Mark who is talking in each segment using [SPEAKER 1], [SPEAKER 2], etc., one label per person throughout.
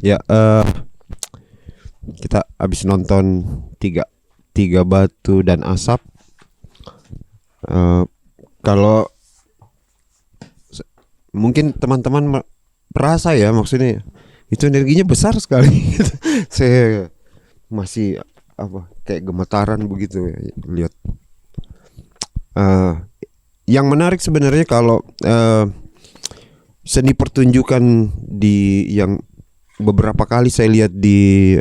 [SPEAKER 1] Ya, kita habis nonton tiga tiga batu dan asap. Eh, Kalau mungkin teman-teman merasa ya, maksudnya itu energinya besar sekali. Saya masih apa kayak gemetaran begitu ya, lihat. Eh, yang menarik sebenarnya kalau seni pertunjukan di yang beberapa kali saya lihat di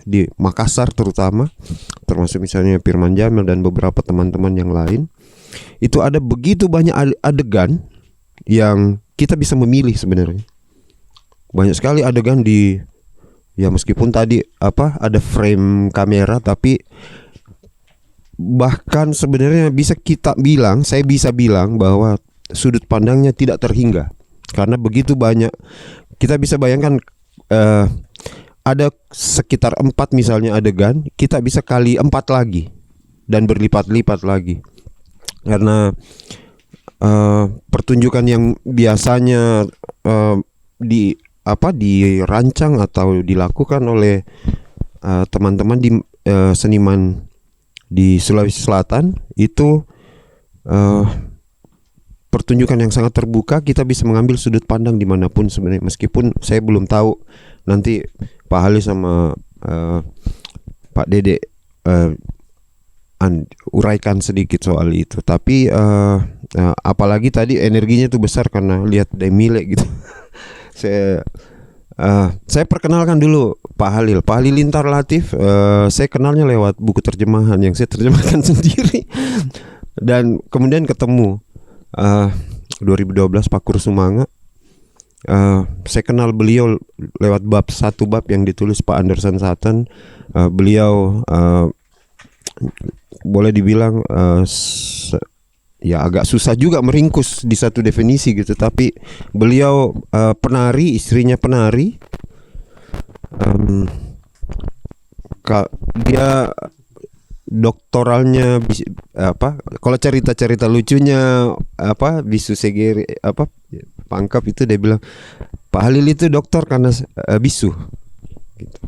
[SPEAKER 1] di Makassar terutama, termasuk misalnya Firman Jamil dan beberapa teman-teman yang lain, itu ada begitu banyak adegan yang kita bisa memilih sebenarnya. Banyak sekali adegan di, ya meskipun tadi ada frame kamera, tapi bahkan sebenarnya saya bisa bilang bahwa sudut pandangnya tidak terhingga, karena begitu banyak. Kita bisa bayangkan ada sekitar 4 misalnya adegan, kita bisa kali 4 lagi dan berlipat-lipat lagi, karena pertunjukan yang biasanya dirancang atau dilakukan oleh teman-teman di seniman di Sulawesi Selatan itu pertunjukan yang sangat terbuka. Kita bisa mengambil sudut pandang dimanapun sebenarnya, meskipun saya belum tahu nanti Pak Hali sama Pak Dede uraikan sedikit soal itu. Tapi apalagi tadi energinya itu besar karena lihat Demile gitu. Saya perkenalkan dulu Pak Halil Lintar Latif. Saya kenalnya lewat buku terjemahan yang saya terjemahkan sendiri, dan kemudian ketemu 2012 Pak Kursumanga. Saya kenal beliau lewat satu bab yang ditulis Pak Anderson Sutton. Beliau boleh dibilang ya agak susah juga meringkus di satu definisi gitu, tapi beliau penari, istrinya penari. Dia doktoralnya kalau cerita-cerita lucunya bisu segeri pangkap itu, dia bilang Pak Halil itu dokter karena bisu gitu.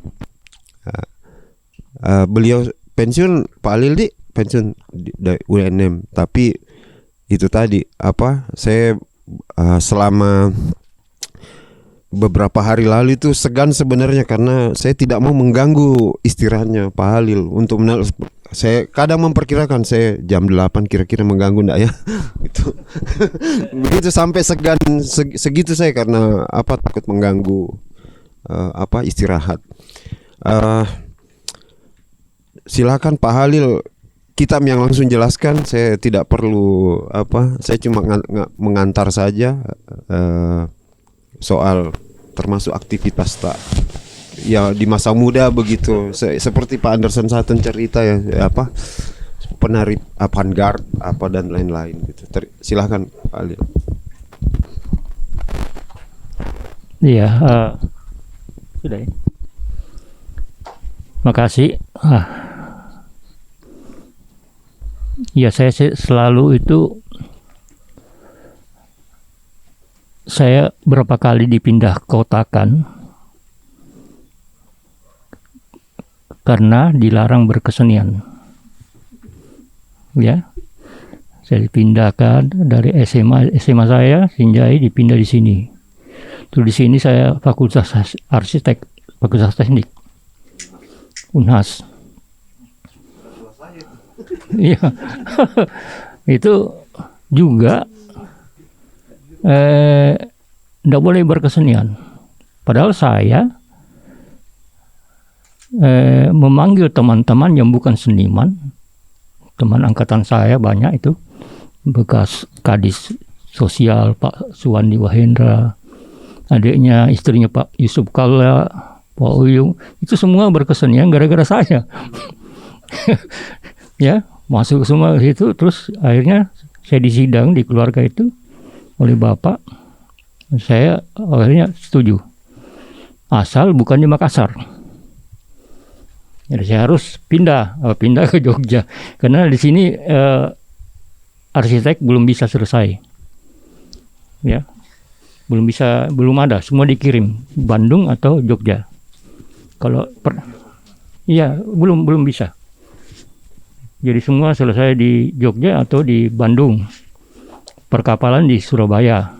[SPEAKER 1] Beliau pensiun, Pak Halil pensiun dari UNM, tapi itu tadi saya selama beberapa hari lalu itu segan sebenarnya, karena saya tidak mau mengganggu istirahatnya Pak Halil untuk saya kadang memperkirakan saya jam 8 kira-kira mengganggu enggak ya itu. Begitu sampai segan segitu saya, karena takut mengganggu istirahat. Silakan Pak Halil, kita yang langsung jelaskan. Saya tidak perlu saya cuma mengantar saja soal termasuk aktivitas ya di masa muda begitu. Seperti Pak Anderson Sutton cerita ya, penari avant-garde dan lain-lain gitu. Silakan Pak Halil.
[SPEAKER 2] Iya, sudah ya. Makasih. Ya, saya selalu itu, saya berapa kali dipindah kotakan karena dilarang berkesenian. Ya, saya dipindahkan dari SMA saya Sinjai, dipindah di sini. Terus di sini saya Fakultas Arsitek, Fakultas Teknik, Unhas. Iya, itu juga tidak boleh berkesenian. Padahal saya memanggil teman-teman yang bukan seniman, teman angkatan saya banyak itu, bekas kadis sosial Pak Suwandi Wahendra, adiknya istrinya Pak Yusuf Kalla, Pak Uyung, itu semua berkesenian gara-gara saya. Ya, masuk semua ke situ. Terus akhirnya saya disidang di keluarga itu oleh bapak. Saya akhirnya setuju, asal bukan di Makassar. Jadi saya harus pindah ke Jogja, karena di sini arsitek belum bisa selesai. Ya, belum ada, semua dikirim Bandung atau Jogja. Kalau iya belum bisa. Jadi semua selesai di Jogja atau di Bandung. Perkapalan di Surabaya.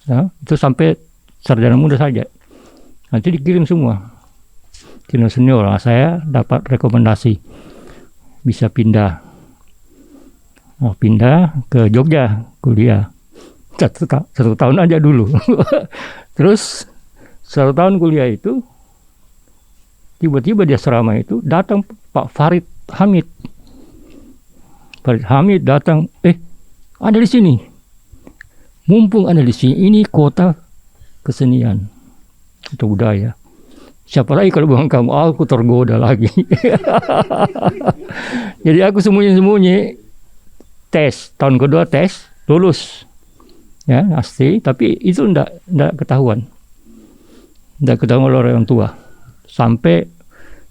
[SPEAKER 2] Ya, itu sampai sarjana muda saja. Nanti dikirim semua. Senior. Nah, saya dapat rekomendasi bisa pindah ke Jogja kuliah. Satu tahun aja dulu. Terus 1 tahun kuliah itu tiba-tiba di asrama itu datang Pak Farid Hamid. Farid Hamid datang, ada di sini. Mumpung ada di sini, ini kota kesenian atau budaya. Siapa lagi kalau bukan kamu? Aku tergoda lagi. Jadi aku sembunyi-sembunyi tes, tahun kedua tes, lulus. Ya, pasti, tapi itu enggak ketahuan. Enggak ketahuan oleh orang tua. Sampai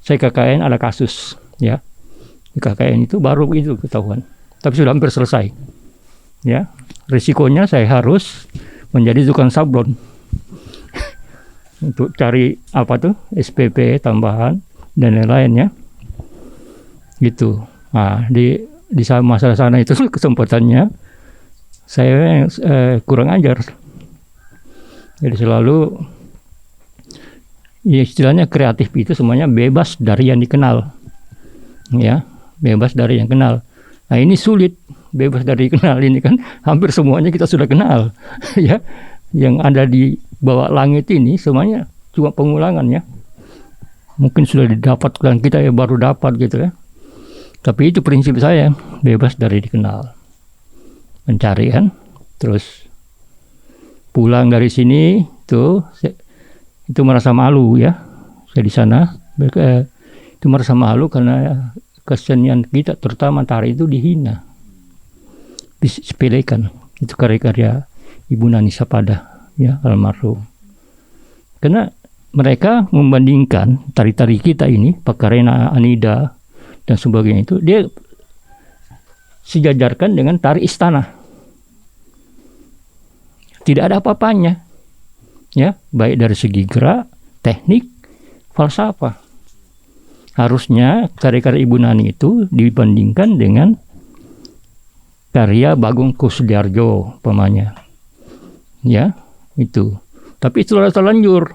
[SPEAKER 2] saya KKN ada kasus, ya. Di KKN itu baru itu ketahuan. Tapi sudah hampir selesai. Ya, risikonya saya harus menjadi tukang sablon. Untuk cari SPP tambahan dan lain-lainnya. Gitu. Nah, di masa sana itu kesempatannya saya kurang ajar. Jadi selalu ya istilahnya kreatif itu semuanya bebas dari yang dikenal. Ya, bebas dari yang kenal. Nah, ini sulit bebas dari kenal ini kan hampir semuanya kita sudah kenal. Ya. Yang ada di bawah langit ini semuanya cuma pengulangan ya. Mungkin sudah didapatkan, kita ya baru dapat gitu ya. Tapi itu prinsip saya, bebas dari dikenal. Mencari kan, terus pulang dari sini itu merasa malu ya. Saya di sana itu merasa malu karena kesenian kita terutama tari itu dihina, disepelekan. Itu karya-karya Ibu Nani Sapada ya, almarhum. Karena mereka membandingkan tari-tari kita ini, Pakarena, Anida dan sebagainya itu dia sejajarkan dengan tari istana. Tidak ada apa-apanya. Ya, baik dari segi gerak, teknik, falsafah. Harusnya karya-karya Ibu Nani itu dibandingkan dengan karya Bagong Kusdiarjo umpamanya. Ya, itu. Tapi itu sudah terlanjur.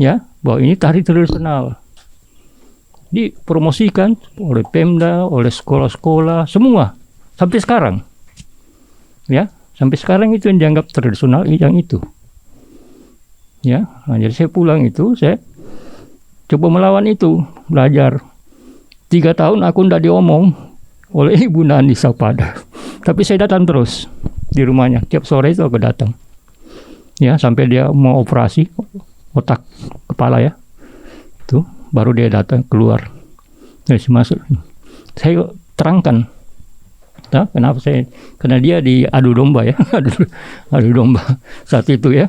[SPEAKER 2] Ya, bahwa ini tari tradisional. Dipromosikan oleh Pemda, oleh sekolah-sekolah, semua sampai sekarang. Ya, sampai sekarang itu yang dianggap tradisional yang itu. Ya, nah, jadi saya pulang itu, saya coba melawan itu, belajar. 3 tahun aku tidak diomong oleh Ibu Nani Sapada. Tapi saya datang terus di rumahnya. Tiap sore itu aku datang. Ya, sampai dia mau operasi otak kepala ya. Itu baru dia datang keluar. Dari masuk. Saya terangkan. Nah, kenapa saya? Karena dia diadu domba ya. adu domba saat itu ya.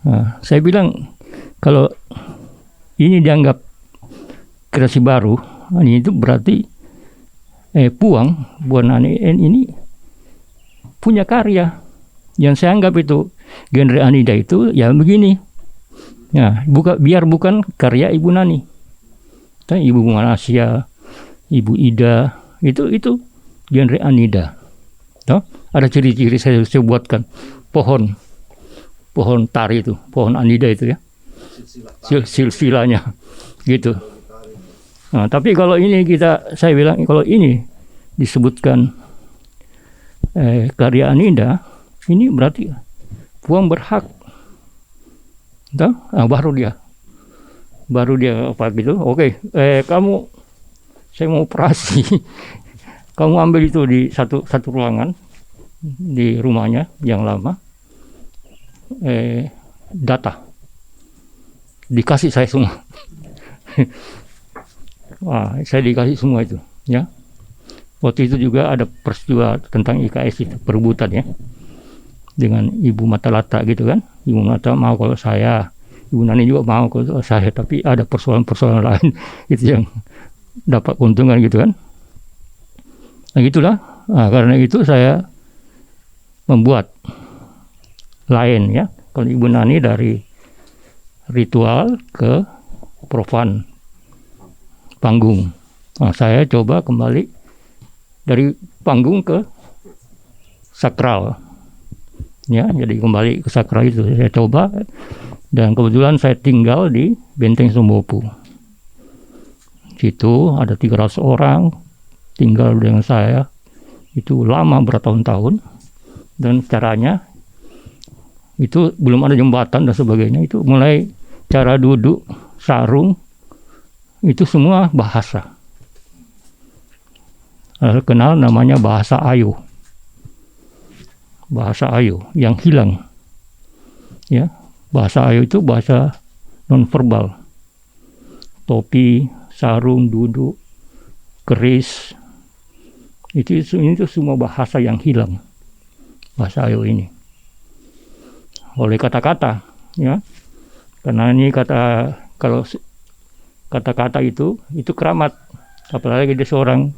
[SPEAKER 2] Nah, saya bilang kalau ini dianggap kreasi baru, ini itu berarti Puang Bu Nani ini punya karya. Yang saya anggap itu genre Anida itu ya begini. Ya, bukan karya Ibu Nani. Ibu Bunga Asia, Ibu Ida, itu genre Anida. Ada ciri-ciri saya buatkan. Pohon tari itu, pohon Anida itu ya. Silsilanya gitu. Nah, tapi kalau ini saya bilang kalau ini disebutkan karya Anida, ini berarti Puang berhak. Nah, baru dia apa gitu. Oke, kamu, saya mau operasi. Kamu ambil itu di satu ruangan di rumahnya yang lama. Data dikasih saya semua. Wah, saya dikasih semua itu ya. Waktu itu juga ada peristiwa tentang IKS itu, perebutan ya, dengan Ibu Matalata gitu kan. Ibu Mata mau kalau saya, Ibu Nani juga mau kalau saya, tapi ada persoalan-persoalan lain itu yang dapat keuntungan gitu kan. Nah gitulah. Nah, karena itu saya membuat lain ya. Kalau Ibu Nani dari ritual ke profan, panggung. Nah, saya coba kembali dari panggung ke sakral. Ya, jadi kembali ke sakral itu saya coba, dan kebetulan saya tinggal di Benteng Sombopu. Situ ada 300 orang tinggal dengan saya, itu lama bertahun-tahun, dan caranya itu belum ada jembatan dan sebagainya, itu mulai cara duduk, sarung, itu semua bahasa. Kenal namanya bahasa Ayu. Bahasa Ayu yang hilang. Ya, bahasa Ayu itu bahasa nonverbal. Topi, sarung, duduk, keris. Itu semua bahasa yang hilang. Bahasa Ayu ini. Oleh kata-kata, ya. Karena ini kalau kata-kata itu keramat. Apalagi dia seorang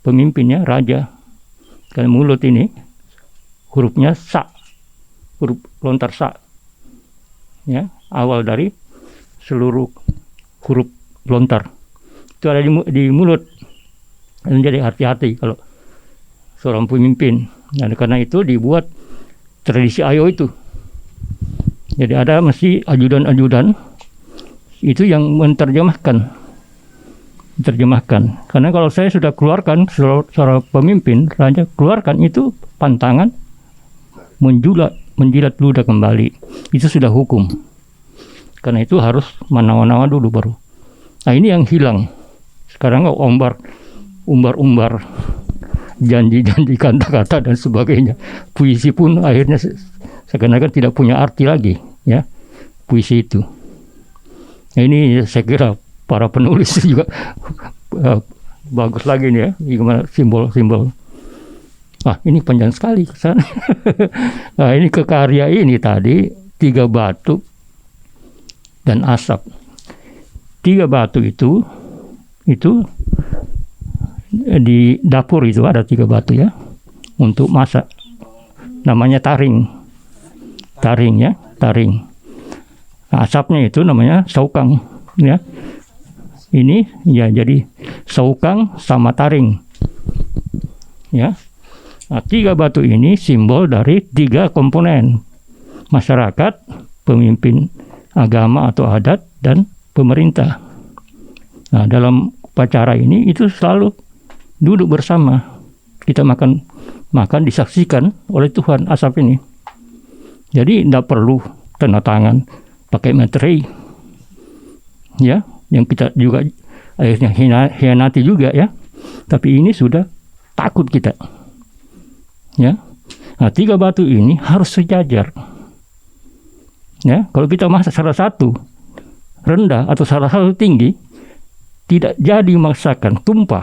[SPEAKER 2] pemimpinnya, raja. Karena mulut ini hurufnya sa, huruf lontar sa, ya, awal dari seluruh huruf lontar itu ada di mulut. Dan jadi hati-hati kalau seorang pemimpin. Nah, karena itu dibuat tradisi Ayo itu. Jadi ada mesti ajudan-ajudan itu yang menerjemahkan. Karena kalau saya sudah keluarkan seorang pemimpin, raja, keluarkan itu pantangan, menjilat ludah kembali. Itu sudah hukum. Karena itu harus manawa-nawa dulu baru. Nah, ini yang hilang. Sekarang umbar-umbar janji-janji, kata-kata dan sebagainya. Puisi pun akhirnya seakan-akan tidak punya arti lagi, ya, puisi itu. Nah, ini saya kira para penulis juga bagus lagi nih ya, gimana simbol-simbol. Ini panjang sekali kesan. Nah, ini ke karya ini tadi 3 batu dan asap. 3 batu itu di dapur itu ada 3 batu ya untuk masak. Namanya taring ya, taring. Nah, asapnya itu namanya saukang ya. Ini ya jadi saukang sama taring ya. Nah, 3 batu ini simbol dari 3 komponen: masyarakat, pemimpin agama atau adat, dan pemerintah. Nah, dalam upacara ini itu selalu duduk bersama. Kita makan disaksikan oleh Tuhan asap ini. Jadi tidak perlu tanda tangan pakai materai, ya, yang kita juga akhirnya hianati juga ya. Tapi ini sudah takut kita. Ya, nah 3 batu ini harus sejajar. Ya, kalau kita masak salah satu rendah atau salah satu tinggi, tidak jadi masakan, tumpah.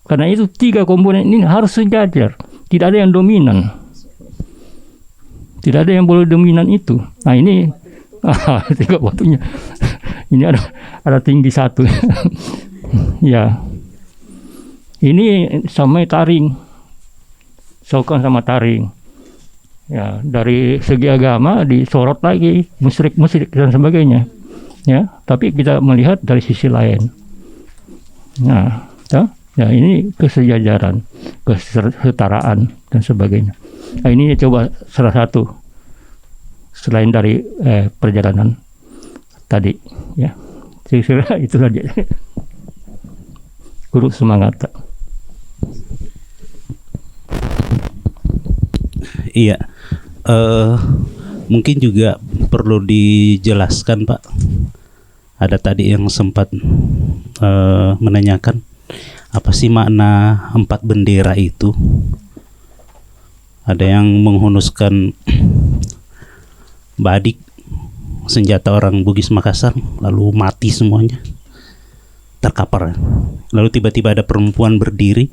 [SPEAKER 2] Karena itu 3 komponen ini harus sejajar, tidak ada yang dominan. Tidak ada yang boleh dominan itu. Nah, ini 3 batunya. Ini ada tinggi 1. Ya. Ini sama taring, saukang sama taring. Ya, dari segi agama disorot lagi, musyrik dan sebagainya. Ya, tapi kita melihat dari sisi lain. Nah, ya ini kesejajaran, kesetaraan dan sebagainya. Nah, ini coba salah satu selain dari perjalanan tadi. Ya, kira-kira itu saja. Guru semangat.
[SPEAKER 3] Iya, mungkin juga perlu dijelaskan Pak. Ada tadi yang sempat menanyakan apa sih makna 4 bendera itu. Ada yang menghunuskan badik, senjata orang Bugis Makassar, lalu mati semuanya, terkapar. Lalu tiba-tiba ada perempuan berdiri.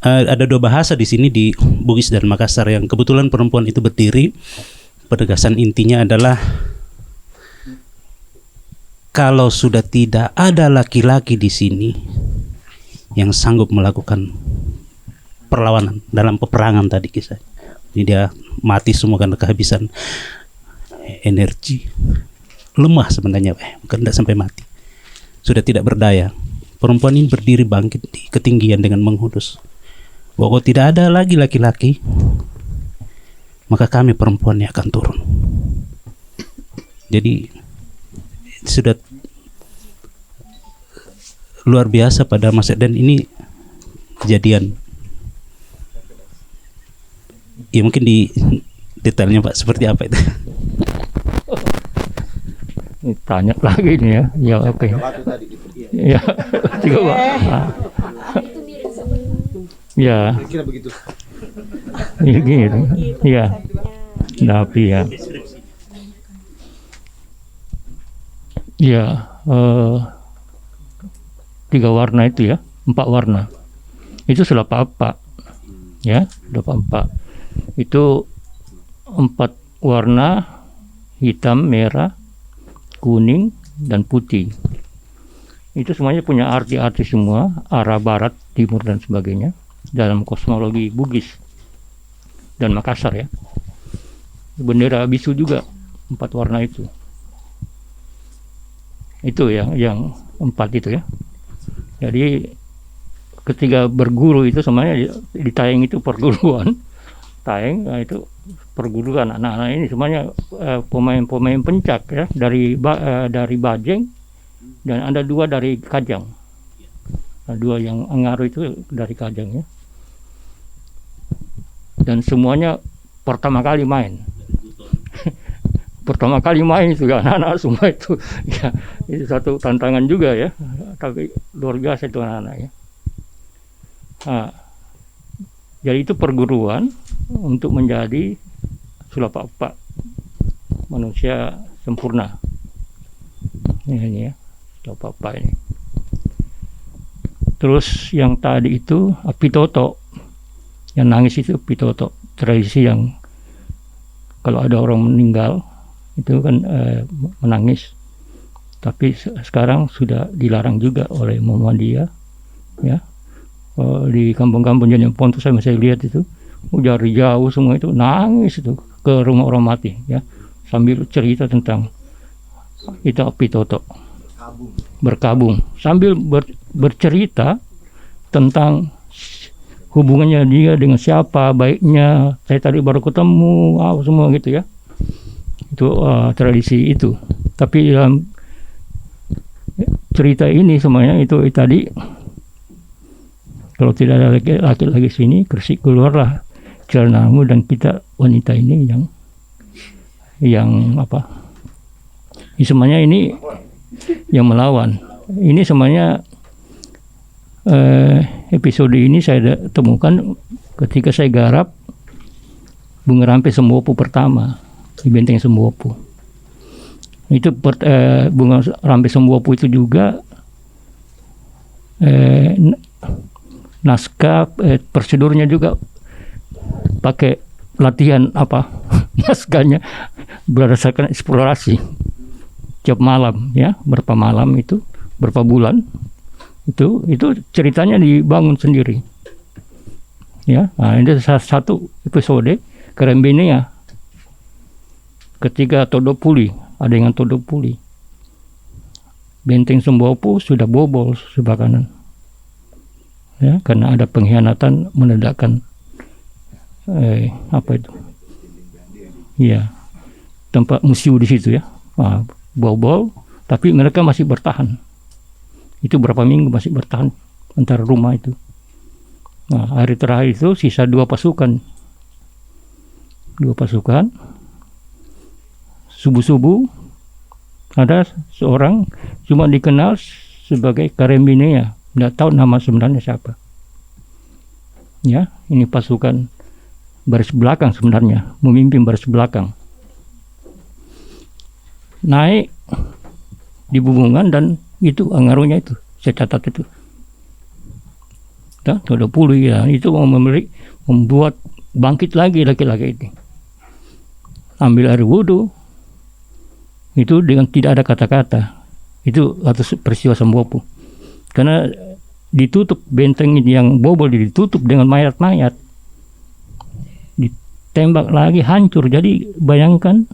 [SPEAKER 3] Ada 2 bahasa di sini di Bugis dan Makassar yang kebetulan perempuan itu berdiri. Penegasan intinya adalah kalau sudah tidak ada laki-laki di sini yang sanggup melakukan perlawanan dalam peperangan tadi kisah. Jadi dia mati semua karena kehabisan energi, lemah sebenarnya, bukan tidak sampai mati, sudah tidak berdaya. Perempuan ini berdiri bangkit di ketinggian dengan menghunus. Bahwa tidak ada lagi laki-laki, maka kami perempuannya akan turun. Jadi sudah luar biasa pada masa, dan ini kejadian. Ya mungkin di detailnya Pak seperti apa itu?
[SPEAKER 2] Tanya lagi nih ya. Ya oke. Ya, coba. Ya.
[SPEAKER 1] Kira begitu.
[SPEAKER 2] Ya gitu. Ya. Tapi ya. Ya, 3 warna itu ya, 4 warna. Itu sudah apa-apa. Ya, sudah apa-apa. Itu 4 warna, hitam, merah, kuning, dan putih. Itu semuanya punya arti-arti semua, arah barat, timur, dan sebagainya dalam kosmologi Bugis dan Makassar ya. Bendera bisu juga 4 warna itu. Itu yang 4 itu ya. Jadi ketika berguru itu semuanya di Tayeng itu perguruan. Tayeng itu perguruan, anak-anak ini semuanya pemain-pemain pencak ya, dari Bajeng, dan ada 2 dari Kajang. Nah, 2 yang ngaruh itu dari Kajang ya. Dan semuanya pertama kali main. Pertama kali main itu anak-anak semua itu ya, itu satu tantangan juga ya, tapi luar biasa itu anak-anak ya. Nah, jadi itu perguruan untuk menjadi Sulapak manusia sempurna ini ya, Sulapak ini. Terus yang tadi itu Pitoto, yang nangis itu Pitoto, tradisi yang kalau ada orang meninggal itu kan menangis, tapi sekarang sudah dilarang juga oleh Muhammadiyah ya. Di kampung-kampung Janjang Ponto saya masih lihat itu dari jauh semua itu nangis itu ke rumah orang mati ya, sambil cerita tentang itu Pitoto, berkabung sambil bercerita tentang hubungannya dia dengan siapa, baiknya saya tadi baru ketemu, semua gitu ya. Itu tradisi itu. Tapi dalam cerita ini semuanya itu tadi, kalau tidak ada laki-laki sini, Kresik keluarlah celanamu, dan kita wanita ini yang apa? Ini semuanya ini yang melawan. Ini semuanya episode ini saya temukan ketika saya garap Bunga Rampe Sembopo pertama di Benteng Sembopo. Itu Bunga Rampe Sembopo itu juga naskah prosedurnya juga pakai latihan apa naskahnya berdasarkan eksplorasi tiap malam ya, berapa malam itu, berapa bulan itu ceritanya dibangun sendiri ya. Nah, ini salah satu episode Karembenea ketika Todopuli, ada yang Todopuli, Benteng Sembopo sudah bobol sebelah kanan ya, karena ada pengkhianatan meledakkan apa itu ya, tempat museum di situ ya. Nah, bobol, tapi mereka masih bertahan. Itu berapa minggu masih bertahan antara rumah itu. Nah, hari terakhir itu sisa 2 pasukan. Subuh-subuh ada seorang cuma dikenal sebagai Karembenea, tidak tahu nama sebenarnya siapa. Ya, ini pasukan baris belakang sebenarnya, memimpin baris belakang. Naik di Bubungan, dan itu ngaruhnya itu, saya catat itu. Dan 20 ya, itu membuat bangkit lagi laki-laki ini. Ambil air wudhu, itu dengan tidak ada kata-kata. Itu atas peristiwa Sembopo. Karena ditutup benteng ini yang bobol ditutup dengan mayat-mayat, ditembak lagi hancur. Jadi bayangkan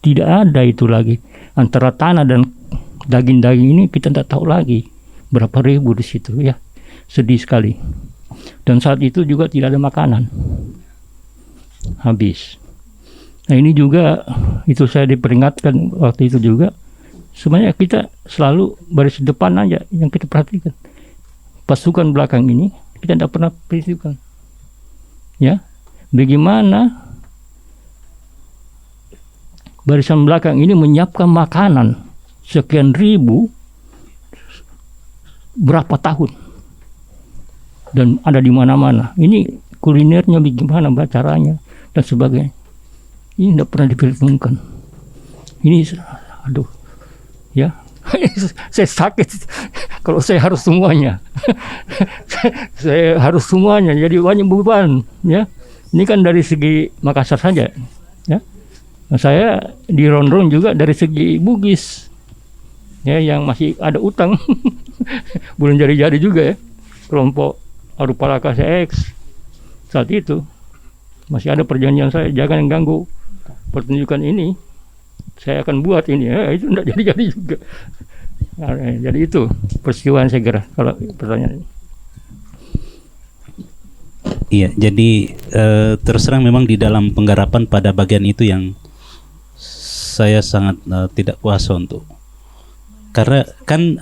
[SPEAKER 2] tidak ada itu lagi antara tanah dan daging-daging ini, kita tidak tahu lagi berapa ribu di situ ya, sedih sekali. Dan saat itu juga tidak ada makanan, habis. Nah ini juga itu saya diperingatkan waktu itu juga, sebenarnya kita selalu baris depan aja yang kita perhatikan. Pasukan belakang ini kita tidak pernah perhatikan. Ya, bagaimana barisan belakang ini menyiapkan makanan sekian ribu berapa tahun dan ada di mana-mana. Ini kulinernya bagaimana caranya dan sebagainya. Ini tidak pernah diperhitungkan. Ini aduh ya. Saya sakit kalau saya harus semuanya. Saya harus semuanya, jadi banyak beban ya. Ini kan dari segi Makassar saja ya. Nah, saya di Rondron juga dari segi Bugis ya, yang masih ada utang. Belum jadi-jadi juga ya. Kelompok Arupalaka CX saat itu masih ada perjanjian saya, jangan ganggu pertunjukan ini, saya akan buat ini ya. Itu tidak jadi-jadi juga. Nah, jadi itu peristiwa saya kira kalau pertanyaan ini.
[SPEAKER 3] Iya, jadi terus terang memang di dalam penggarapan pada bagian itu yang saya sangat tidak kuasa untuk, karena kan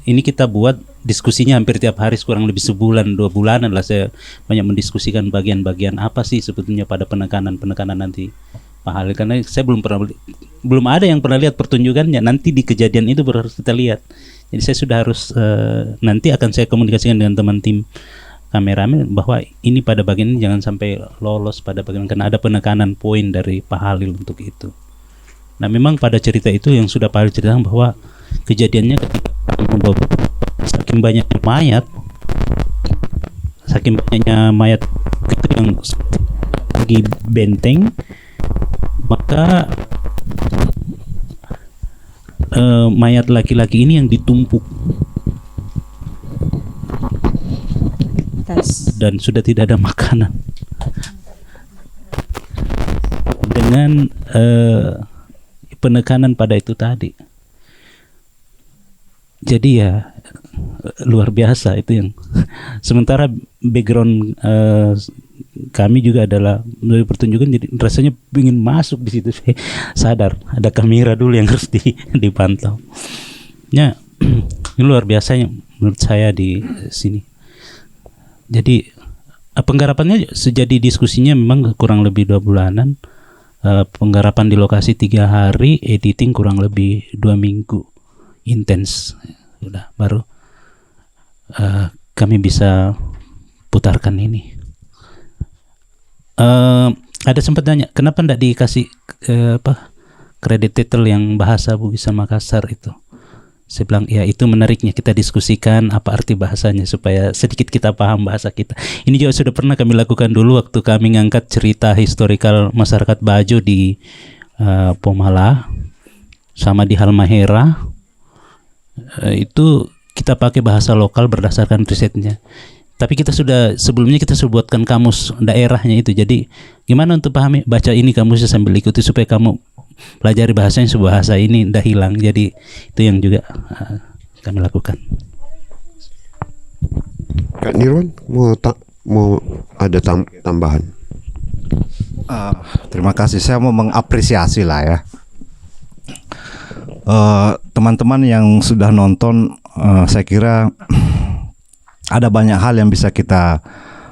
[SPEAKER 3] ini kita buat diskusinya hampir tiap hari, kurang lebih sebulan 2 bulanan lah saya banyak mendiskusikan bagian-bagian apa sih sebetulnya pada penekanan nanti Pak Halil, karena saya belum ada yang pernah lihat pertunjukannya. Nanti di kejadian itu baru harus kita lihat. Jadi saya sudah harus nanti akan saya komunikasikan dengan teman tim kameramen bahwa ini pada bagian ini jangan sampai lolos pada bagian, karena ada penekanan poin dari Pak Halil untuk itu. Nah memang pada cerita itu yang sudah Pak Halil ceritakan bahwa kejadiannya ketika membawa saking banyaknya mayat itu yang lagi benteng, maka mayat laki-laki ini yang ditumpuk dan sudah tidak ada makanan. Dengan penekanan pada itu tadi, jadi ya luar biasa itu yang sementara background kami juga adalah dari pertunjukan, jadi rasanya ingin masuk di situ. Saya sadar ada kamera dulu yang harus dipantau. Ya, ini luar biasa menurut saya di sini. Jadi penggarapannya sejadi diskusinya memang kurang lebih 2 bulanan. Penggarapan di lokasi 3 hari, editing kurang lebih 2 minggu intens. Sudah baru kami bisa putarkan ini. Ada sempat tanya kenapa tidak dikasih kredit title yang bahasa Bugis Makassar itu. Saya bilang ya itu menariknya, kita diskusikan apa arti bahasanya supaya sedikit kita paham bahasa kita. Ini juga sudah pernah kami lakukan dulu waktu kami ngangkat cerita historikal masyarakat Bajo di Pomala sama di Halmahera. Itu kita pakai bahasa lokal berdasarkan risetnya. Tapi kita sebelumnya buatkan kamus daerahnya itu. Jadi gimana untuk pahami, baca ini kamusnya sambil ikuti supaya kamu pelajari bahasanya, sebuah bahasa ini tidak hilang. Jadi itu yang juga kami lakukan.
[SPEAKER 1] Kak Nirwan mau ada tambahan?
[SPEAKER 4] Terima kasih. Saya mau mengapresiasi lah ya teman-teman yang sudah nonton. Saya kira ada banyak hal yang bisa kita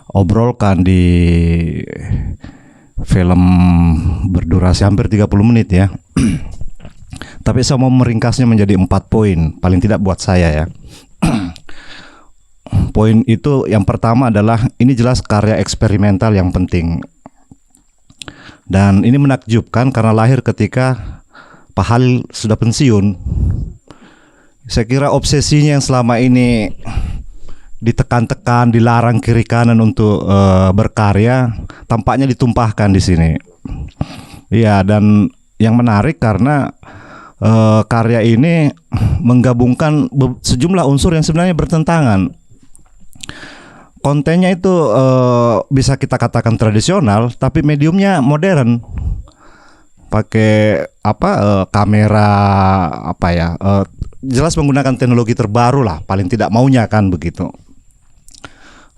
[SPEAKER 4] obrolkan di film berdurasi hampir 30 menit ya. Tapi saya mau meringkasnya menjadi 4 poin, paling tidak buat saya ya. Poin itu yang pertama adalah ini jelas karya eksperimental yang penting. Dan ini menakjubkan karena lahir ketika Pak Halil sudah pensiun. Saya kira obsesinya yang selama ini ditekan-tekan, dilarang kiri kanan untuk berkarya, tampaknya ditumpahkan di sini. Iya, dan yang menarik karena karya ini menggabungkan sejumlah unsur yang sebenarnya bertentangan. Kontennya itu bisa kita katakan tradisional, tapi mediumnya modern. Pakai kamera jelas menggunakan teknologi terbaru lah, paling tidak maunya kan begitu.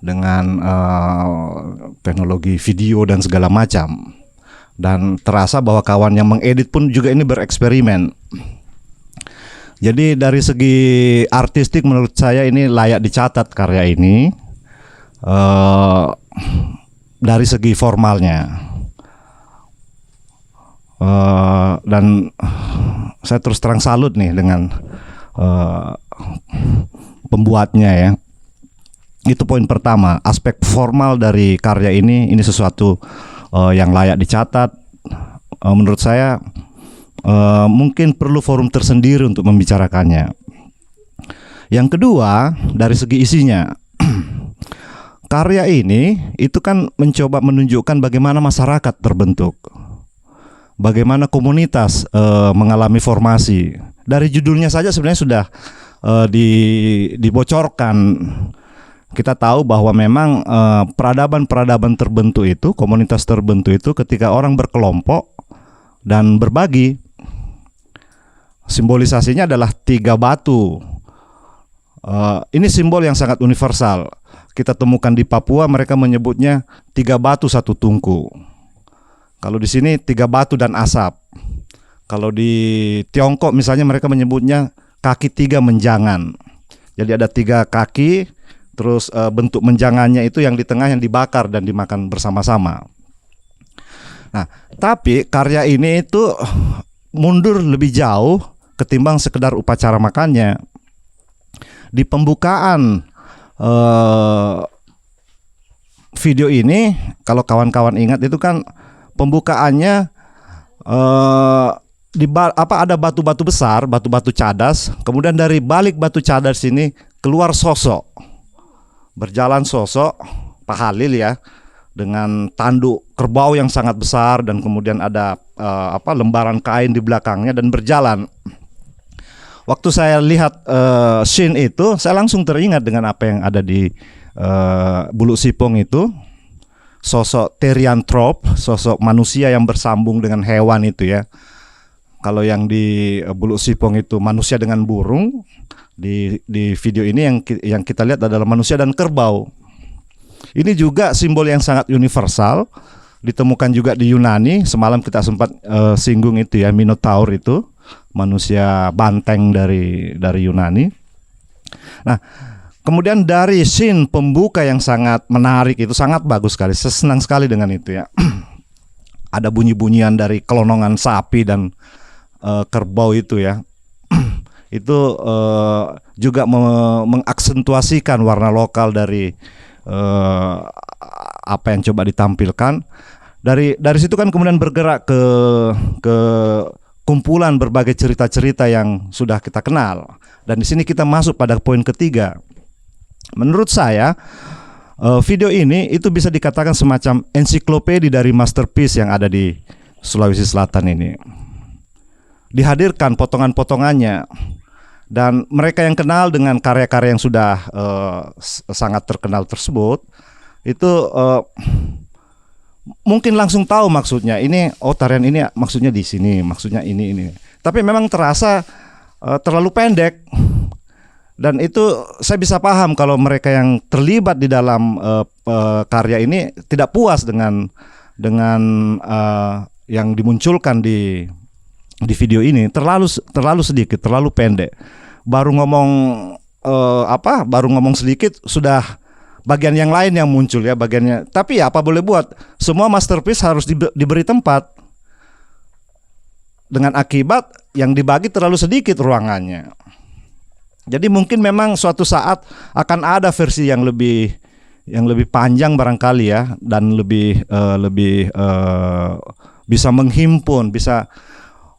[SPEAKER 4] Dengan teknologi video dan segala macam. Dan terasa bahwa kawan yang mengedit pun juga ini bereksperimen. Jadi dari segi artistik menurut saya ini layak dicatat karya ini. Dari segi formalnya. Dan saya terus terang salut nih dengan pembuatnya ya. Itu poin pertama, aspek formal dari karya ini sesuatu yang layak dicatat. Menurut saya mungkin perlu forum tersendiri untuk membicarakannya. Yang kedua, dari segi isinya. Karya ini itu kan mencoba menunjukkan bagaimana masyarakat terbentuk. Bagaimana komunitas mengalami formasi. Dari judulnya saja sebenarnya sudah dibocorkan. Kita tahu bahwa memang peradaban-peradaban terbentuk itu, komunitas terbentuk itu ketika orang berkelompok dan berbagi. Simbolisasinya adalah 3 batu. Ini simbol yang sangat universal. Kita temukan di Papua, mereka menyebutnya 3 batu 1 tungku. Kalau di sini 3 batu dan asap. Kalau di Tiongkok misalnya mereka menyebutnya kaki 3 menjangan. Jadi ada 3 kaki, terus bentuk menjangannya itu yang di tengah yang dibakar dan dimakan bersama-sama. Nah, tapi karya ini itu mundur lebih jauh ketimbang sekedar upacara makannya. Di pembukaan video ini, kalau kawan-kawan ingat itu kan pembukaannya ada batu-batu besar, batu-batu cadas. Kemudian dari balik batu cadas ini keluar sosok, berjalan sosok Pak Halil ya, dengan tanduk kerbau yang sangat besar dan kemudian ada lembaran kain di belakangnya dan berjalan. Waktu saya lihat scene itu, saya langsung teringat dengan apa yang ada di Bulu Sipong itu. Sosok teriantrop, sosok manusia yang bersambung dengan hewan itu ya. Kalau yang di Bulu Sipong itu manusia dengan burung, di video ini yang kita lihat adalah manusia dan kerbau. Ini juga simbol yang sangat universal, ditemukan juga di Yunani. Semalam kita sempat singgung itu ya, Minotaur itu manusia banteng dari Yunani. Nah, kemudian dari scene pembuka yang sangat menarik itu, sangat bagus sekali. Saya senang sekali dengan itu ya. Ada bunyi-bunyian dari kelonongan sapi dan kerbau itu ya. Itu juga mengaksentuasikan warna lokal dari apa yang coba ditampilkan. Dari situ kan kemudian bergerak ke kumpulan berbagai cerita-cerita yang sudah kita kenal. Dan di sini kita masuk pada poin ketiga. Menurut saya video ini itu bisa dikatakan semacam ensiklopedi dari masterpiece yang ada di Sulawesi Selatan ini. Dihadirkan potongan-potongannya, dan mereka yang kenal dengan karya-karya yang sudah sangat terkenal tersebut itu mungkin langsung tahu maksudnya. Ini tarian ini maksudnya di sini, maksudnya ini. Tapi memang terasa terlalu pendek. Dan itu saya bisa paham kalau mereka yang terlibat di dalam karya ini tidak puas dengan yang dimunculkan di video ini. Terlalu sedikit, terlalu pendek. Baru ngomong sedikit sudah bagian yang lain yang muncul ya bagiannya. Tapi ya apa boleh buat, semua masterpiece harus diberi tempat. Dengan akibat yang dibagi terlalu sedikit ruangannya. Jadi mungkin memang suatu saat akan ada versi yang lebih panjang barangkali ya, dan lebih bisa menghimpun, bisa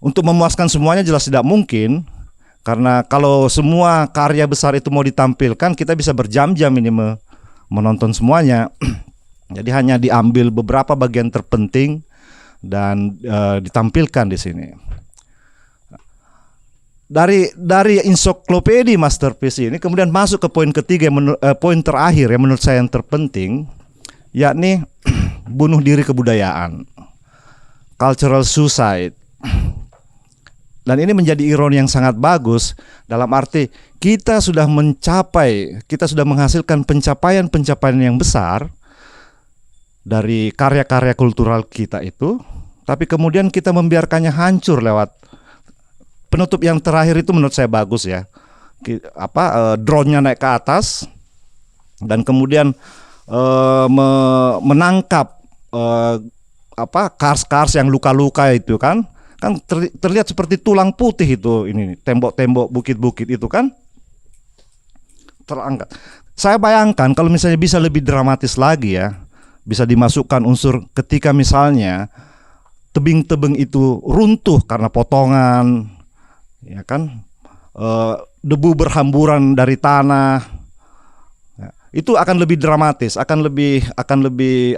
[SPEAKER 4] untuk memuaskan semuanya jelas tidak mungkin. Karena kalau semua karya besar itu mau ditampilkan, kita bisa berjam-jam ini menonton semuanya. Jadi hanya diambil beberapa bagian terpenting dan ditampilkan di sini. dari ensiklopedia masterpiece ini kemudian masuk ke poin ketiga, poin terakhir yang menurut saya yang terpenting, yakni bunuh diri kebudayaan, cultural suicide. Dan ini menjadi ironi yang sangat bagus dalam arti kita sudah menghasilkan pencapaian-pencapaian yang besar dari karya-karya kultural kita itu, tapi kemudian kita membiarkannya hancur lewat penutup yang terakhir itu menurut saya bagus ya. Drone-nya naik ke atas dan kemudian menangkap kars-kars yang luka-luka itu kan terlihat seperti tulang putih itu, ini tembok-tembok bukit-bukit itu kan terangkat. Saya bayangkan kalau misalnya bisa lebih dramatis lagi ya, bisa dimasukkan unsur ketika misalnya tebing-tebing itu runtuh karena potongan, ya kan, debu berhamburan dari tanah, ya, itu akan lebih dramatis, akan lebih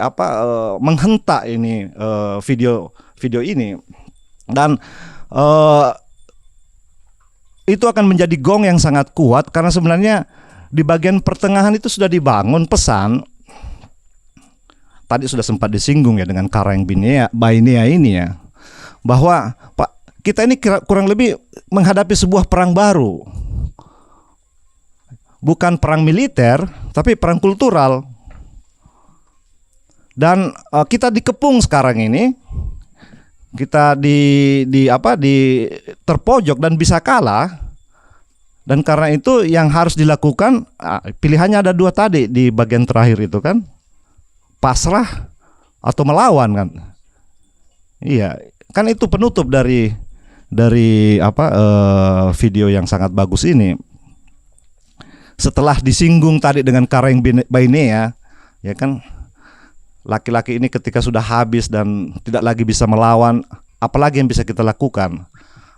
[SPEAKER 4] menghentak ini video ini. Dan itu akan menjadi gong yang sangat kuat karena sebenarnya di bagian pertengahan itu sudah dibangun pesan. Tadi sudah sempat disinggung ya dengan Karang Bainea ini ya, bahwa kita ini kurang lebih menghadapi sebuah perang baru, bukan perang militer tapi perang kultural. Dan kita dikepung sekarang ini. Kita di terpojok dan bisa kalah, dan karena itu yang harus dilakukan pilihannya ada dua tadi di bagian terakhir itu kan, pasrah atau melawan kan. Iya kan, itu penutup dari video yang sangat bagus ini. Setelah disinggung tadi dengan Karang Bainea ya kan, laki-laki ini ketika sudah habis dan tidak lagi bisa melawan, apalagi yang bisa kita lakukan?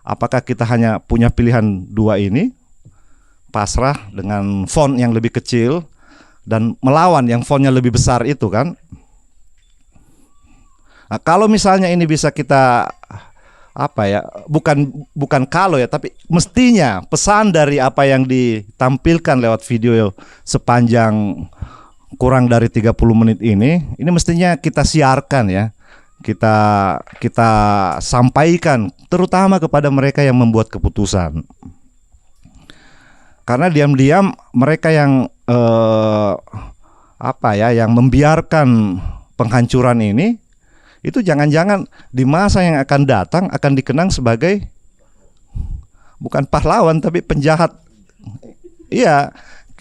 [SPEAKER 4] Apakah kita hanya punya pilihan dua ini? Pasrah dengan font yang lebih kecil dan melawan yang fontnya lebih besar itu kan? Nah, kalau misalnya ini bisa kita bukan kalau ya, tapi mestinya pesan dari apa yang ditampilkan lewat video sepanjang kurang dari 30 menit ini mestinya kita siarkan ya, kita sampaikan terutama kepada mereka yang membuat keputusan, karena diam-diam mereka yang yang membiarkan penghancuran ini itu jangan-jangan di masa yang akan datang akan dikenang sebagai bukan pahlawan tapi penjahat. Iya.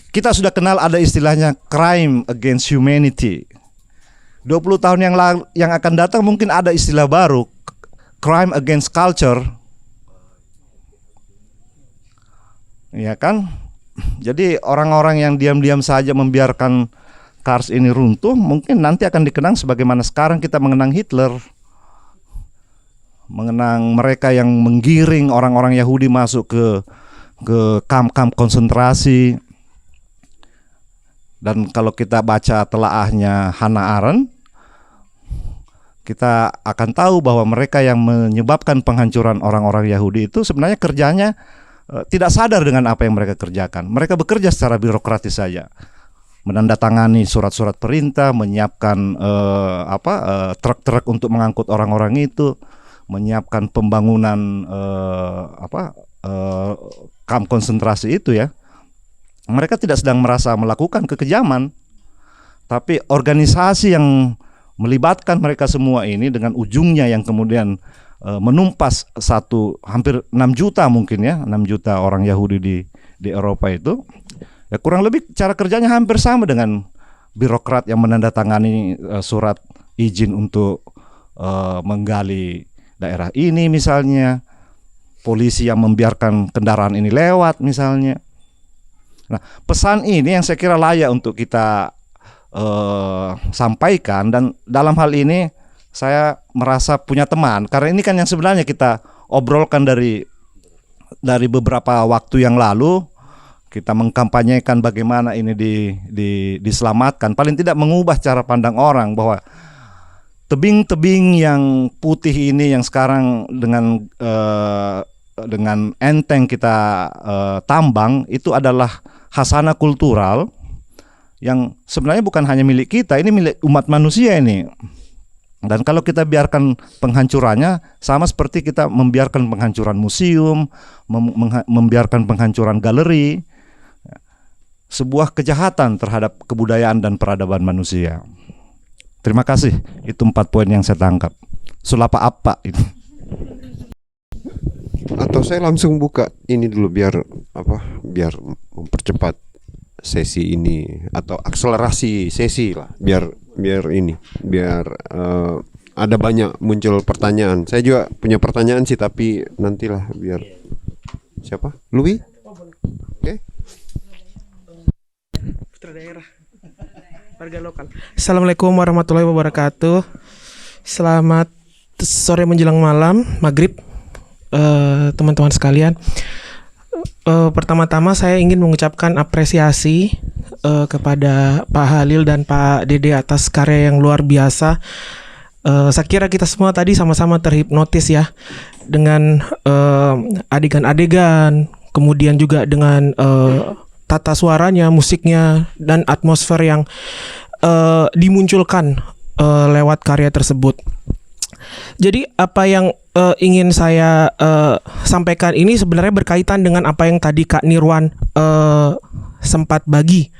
[SPEAKER 4] Kita sudah kenal ada istilahnya crime against humanity. 20 tahun yang akan datang mungkin ada istilah baru, crime against culture. Ya kan? Jadi orang-orang yang diam-diam saja membiarkan kars ini runtuh mungkin nanti akan dikenang sebagaimana sekarang kita mengenang Hitler, mengenang mereka yang menggiring orang-orang Yahudi masuk ke kamp-kamp konsentrasi. Dan kalau kita baca telaahnya Hannah Arendt, kita akan tahu bahwa mereka yang menyebabkan penghancuran orang-orang Yahudi itu sebenarnya kerjanya tidak sadar dengan apa yang mereka kerjakan. Mereka bekerja secara birokratis saja, menandatangani surat-surat perintah, menyiapkan truk-truk untuk mengangkut orang-orang itu, menyiapkan pembangunan kamp konsentrasi itu ya. Mereka tidak sedang merasa melakukan kekejaman, tapi organisasi yang melibatkan mereka semua ini dengan ujungnya yang kemudian menumpas hampir 6 juta mungkin ya, 6 juta orang Yahudi di Eropa itu, ya kurang lebih cara kerjanya hampir sama dengan birokrat yang menandatangani surat izin untuk menggali daerah ini misalnya, polisi yang membiarkan kendaraan ini lewat misalnya. Nah, pesan ini yang saya kira layak untuk kita sampaikan, dan dalam hal ini saya merasa punya teman, karena ini kan yang sebenarnya kita obrolkan dari beberapa waktu yang lalu. Kita mengkampanyekan bagaimana ini diselamatkan, paling tidak mengubah cara pandang orang bahwa tebing-tebing yang putih ini yang sekarang dengan dengan enteng kita tambang itu adalah khasana kultural yang sebenarnya bukan hanya milik kita, ini milik umat manusia ini. Dan kalau kita biarkan penghancurannya, sama seperti kita membiarkan penghancuran museum, membiarkan penghancuran galeri, sebuah kejahatan terhadap kebudayaan dan peradaban manusia. Terima kasih. Itu 4 poin yang saya tangkap. Sulapa apa itu?
[SPEAKER 1] Atau saya langsung buka ini dulu biar biar mempercepat sesi ini atau akselerasi sesi lah, biar ada banyak muncul pertanyaan. Saya juga punya pertanyaan sih, tapi nantilah biar siapa? Louis? Oke.
[SPEAKER 5] Putra daerah, warga lokal. Assalamualaikum warahmatullahi wabarakatuh. Selamat sore menjelang malam, maghrib, teman-teman sekalian. Pertama-tama saya ingin mengucapkan apresiasi kepada Pak Halil dan Pak Dede atas karya yang luar biasa. Saya kira kita semua tadi sama-sama terhipnotis ya dengan adegan-adegan, kemudian juga dengan tata suaranya, musiknya, dan atmosfer yang dimunculkan lewat karya tersebut. Jadi apa yang ingin saya sampaikan ini sebenarnya berkaitan dengan apa yang tadi Kak Nirwan sempat bagi.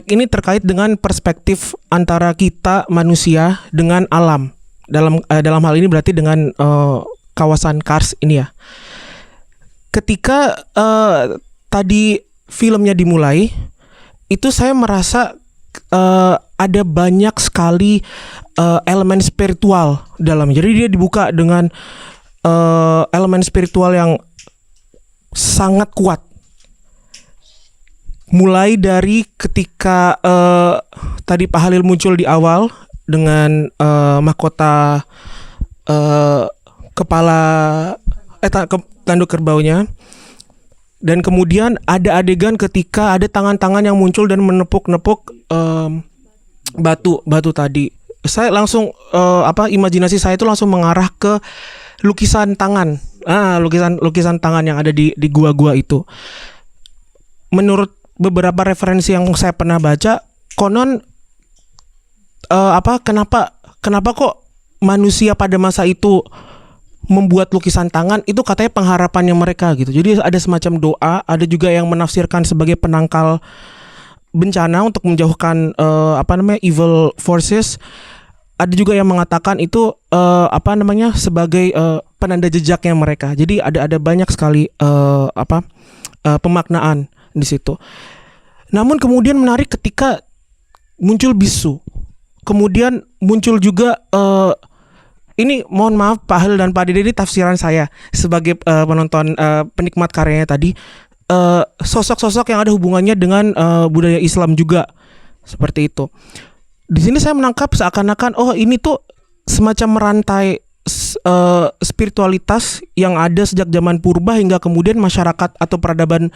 [SPEAKER 5] Ini terkait dengan perspektif antara kita manusia dengan alam. Dalam hal ini berarti dengan kawasan Kars ini ya. Ketika tadi filmnya dimulai, itu saya merasa ada banyak sekali elemen spiritual dalam. Jadi dia dibuka dengan elemen spiritual yang sangat kuat. Mulai dari ketika tadi Pak Halil muncul di awal dengan mahkota kepala tanduk kerbaunya. Dan kemudian ada adegan ketika ada tangan-tangan yang muncul dan menepuk-nepuk batu tadi. Saya langsung imajinasi saya itu langsung mengarah ke lukisan tangan. Lukisan tangan yang ada di gua-gua itu. Menurut beberapa referensi yang saya pernah baca, konon kenapa kok manusia pada masa itu membuat lukisan tangan, itu katanya pengharapannya mereka gitu. Jadi ada semacam doa, ada juga yang menafsirkan sebagai penangkal bencana untuk menjauhkan evil forces. Ada juga yang mengatakan itu sebagai penanda jejaknya mereka. Jadi ada banyak sekali pemaknaan di situ. Namun kemudian menarik ketika muncul bisu. Kemudian muncul juga ini mohon maaf Pak Halil dan Pak Dede, ini tafsiran saya sebagai penonton penikmat karyanya tadi, sosok-sosok yang ada hubungannya dengan budaya Islam juga seperti itu. Di sini saya menangkap seakan-akan ini tuh semacam merantai spiritualitas yang ada sejak zaman purba hingga kemudian masyarakat atau peradaban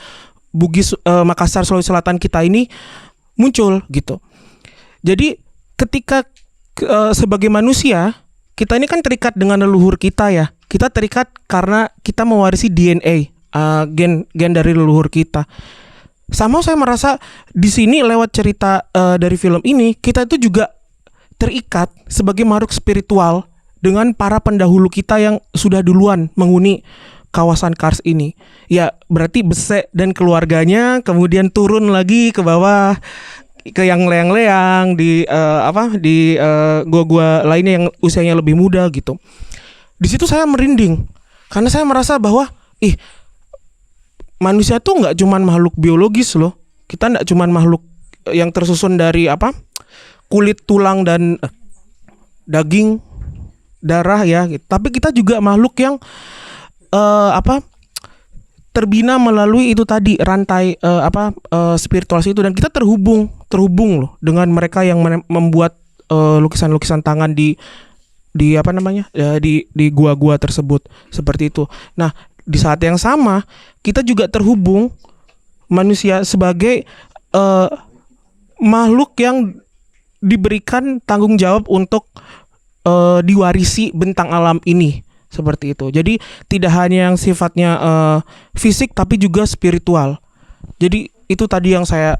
[SPEAKER 5] Bugis Makassar Sulawesi Selatan kita ini muncul gitu. Jadi ketika sebagai manusia kita ini kan terikat dengan leluhur kita ya. Kita terikat karena kita mewarisi DNA, gen dari leluhur kita. Sama saya merasa di sini lewat cerita dari film ini, kita itu juga terikat sebagai makhluk spiritual dengan para pendahulu kita yang sudah duluan menghuni kawasan Kars ini. Ya berarti Besek dan keluarganya kemudian turun lagi ke bawah, ke yang leang-leang di gua-gua lainnya yang usianya lebih muda gitu. Di situ saya merinding karena saya merasa bahwa manusia tuh nggak cuman makhluk biologis loh. Kita nggak cuman makhluk yang tersusun dari kulit, tulang dan daging, darah ya. Tapi kita juga makhluk yang terbina melalui itu tadi rantai spiritualitas itu, dan kita terhubung loh dengan mereka yang membuat lukisan-lukisan tangan di gua-gua tersebut seperti itu. Nah, di saat yang sama kita juga terhubung manusia sebagai makhluk yang diberikan tanggung jawab untuk diwarisi bentang alam ini seperti itu. Jadi tidak hanya yang sifatnya fisik tapi juga spiritual. Jadi itu tadi yang saya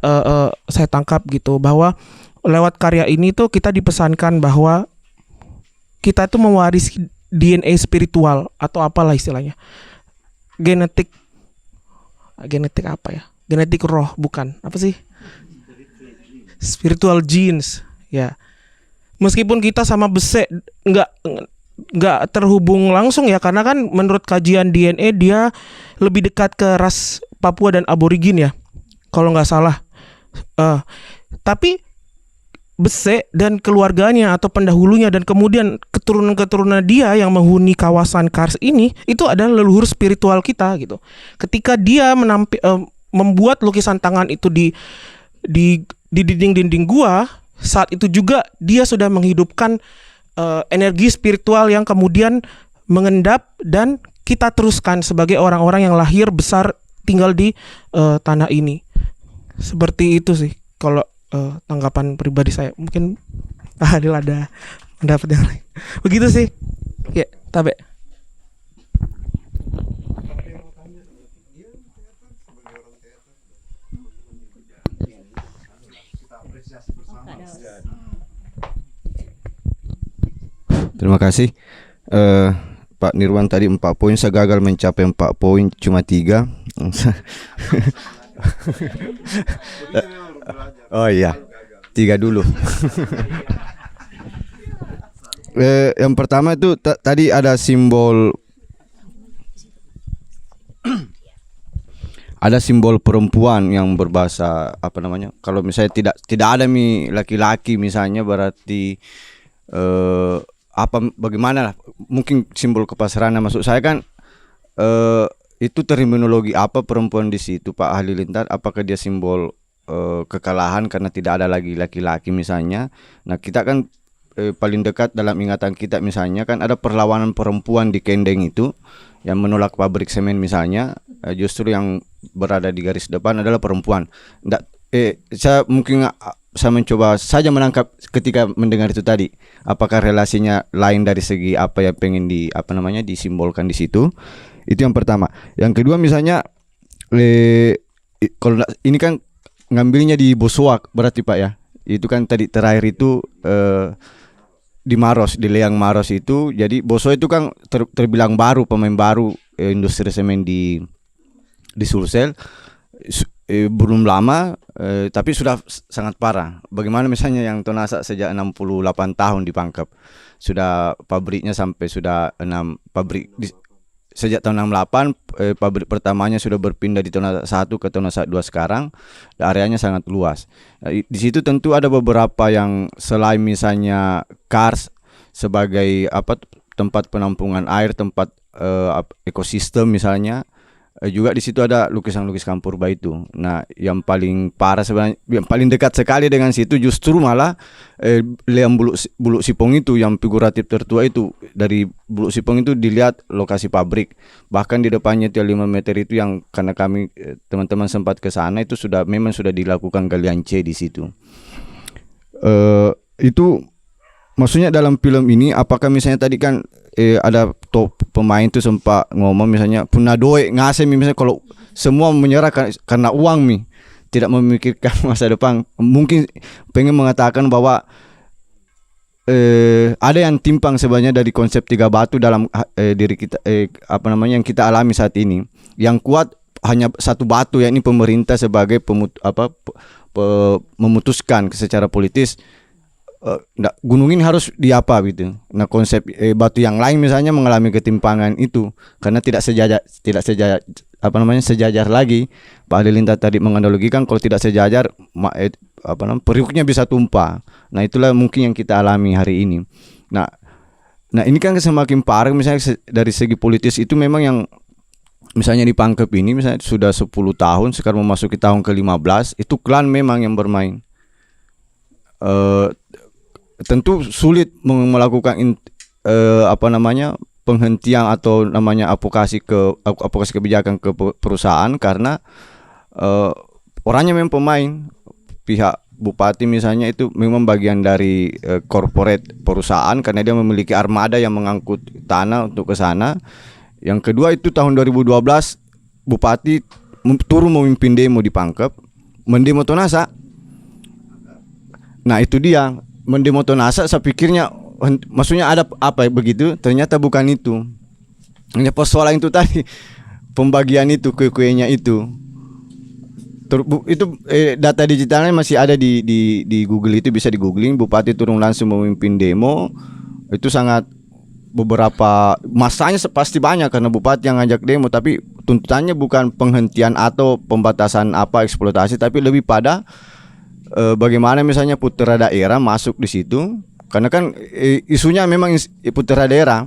[SPEAKER 5] tangkap gitu, bahwa lewat karya ini tuh kita dipesankan bahwa kita tuh mewarisi DNA spiritual atau apalah istilahnya. Genetik apa ya? Genetik roh, bukan. Apa sih? Spiritual genes, ya. Meskipun kita sama Besek nggak terhubung langsung ya, karena kan menurut kajian DNA dia lebih dekat ke ras Papua dan aborigin ya, kalau nggak salah. Tapi Besek dan keluarganya atau pendahulunya dan kemudian keturunan-keturunan dia yang menghuni kawasan Kars ini, itu adalah leluhur spiritual kita gitu. Ketika dia membuat lukisan tangan itu di dinding-dinding gua, saat itu juga dia sudah menghidupkan energi spiritual yang kemudian mengendap dan kita teruskan sebagai orang-orang yang lahir besar tinggal di tanah ini. Seperti itu sih kalau tanggapan pribadi saya. Mungkin Pak Adil ada pendapat yang lain. Begitu sih. Ya, Tabe.
[SPEAKER 1] Terima kasih Pak Nirwan. Tadi 4 poin, saya gagal mencapai 4 poin, cuma 3. Oh iya, 3 dulu. Yang pertama itu tadi ada simbol perempuan yang berbahasa apa namanya? Kalau misalnya tidak ada laki-laki misalnya, berarti bagaimana lah? Mungkin simbol kepasrahan. Maksud saya kan itu terminologi apa perempuan di situ, Pak Halilintar? Apakah dia simbol kekalahan karena tidak ada lagi laki-laki misalnya? Nah, kita kan paling dekat dalam ingatan kita misalnya kan ada perlawanan perempuan di Kendeng itu yang menolak pabrik semen misalnya, justru yang berada di garis depan adalah perempuan. Saya mencoba saja menangkap ketika mendengar itu tadi, apakah relasinya lain dari segi apa yang pengen disimbolkan di situ. Itu yang pertama. Yang kedua misalnya kalau ini kan ngambilnya di Bosuak berarti Pak ya. Itu kan tadi terakhir itu di Maros, di Leang Maros itu. Jadi Bosuak itu kan terbilang baru, pemain baru industri semen di Sulsel. Belum lama tapi sudah sangat parah. Bagaimana misalnya yang Tonasa sejak 68 tahun dipangkap. Sudah pabriknya sampai sudah 6 pabrik sejak tahun 68, pabrik pertamanya sudah berpindah di Tonasa 1 ke Tonasa 2 sekarang. Areanya sangat luas. Di situ tentu ada beberapa yang selain misalnya Kars sebagai tempat penampungan air, tempat ekosistem misalnya, juga di situ ada lukisan-lukisan purba itu. Nah, yang paling parah sebenarnya, yang paling dekat sekali dengan situ justru malah Leang Buluk Sipong itu, yang figuratif tertua itu. Dari Buluk Sipong itu dilihat lokasi pabrik. Bahkan di depannya itu 5 meter itu yang karena kami teman-teman sempat ke sana itu memang sudah dilakukan galian C di situ. Itu maksudnya dalam film ini apakah misalnya tadi kan ada top pemain itu sempat ngomong misalnya punah doe ngasih misalnya kalau semua menyerah karena uang tidak memikirkan masa depan. Mungkin pengen mengatakan bahwa ada yang timpang sebenarnya dari konsep 3 batu dalam diri kita, yang kita alami saat ini. Yang kuat hanya 1 batu, yakni pemerintah sebagai memutuskan secara politis gunung ini harus diapa gitu. Nah, konsep batu yang lain misalnya mengalami ketimpangan itu karena tidak sejajar lagi. Pak Halilintar tadi menganalogikan kalau tidak sejajar periuknya bisa tumpah. Nah, itulah mungkin yang kita alami hari ini. Nah ini kan semakin parah misalnya dari segi politis itu. Memang yang misalnya dipangkep ini misalnya sudah 10 tahun, sekarang memasuki tahun ke-15, itu klan memang yang bermain. Tentu sulit melakukan penghentian atau namanya advokasi kebijakan ke perusahaan karena orangnya memang pemain, pihak
[SPEAKER 6] bupati misalnya itu memang bagian dari corporate perusahaan karena dia memiliki armada yang mengangkut tanah untuk ke sana. Yang kedua itu tahun 2012 bupati turun memimpin demo di Pangkep, mendemo Tonasa. Nah itu dia, mendemo Tonasa, saya pikirnya maksudnya ada apa begitu, ternyata bukan itu. Hanya persoalan itu tadi, pembagian itu kue-kuenya itu. Itu data digitalnya masih ada di Google, itu bisa di googling. Bupati turun langsung memimpin demo. Itu sangat beberapa masanya pasti banyak karena bupati yang ngajak demo, tapi tuntutannya bukan penghentian atau pembatasan apa eksploitasi, tapi lebih pada bagaimana misalnya putra daerah masuk di situ. Karena kan isunya memang putra daerah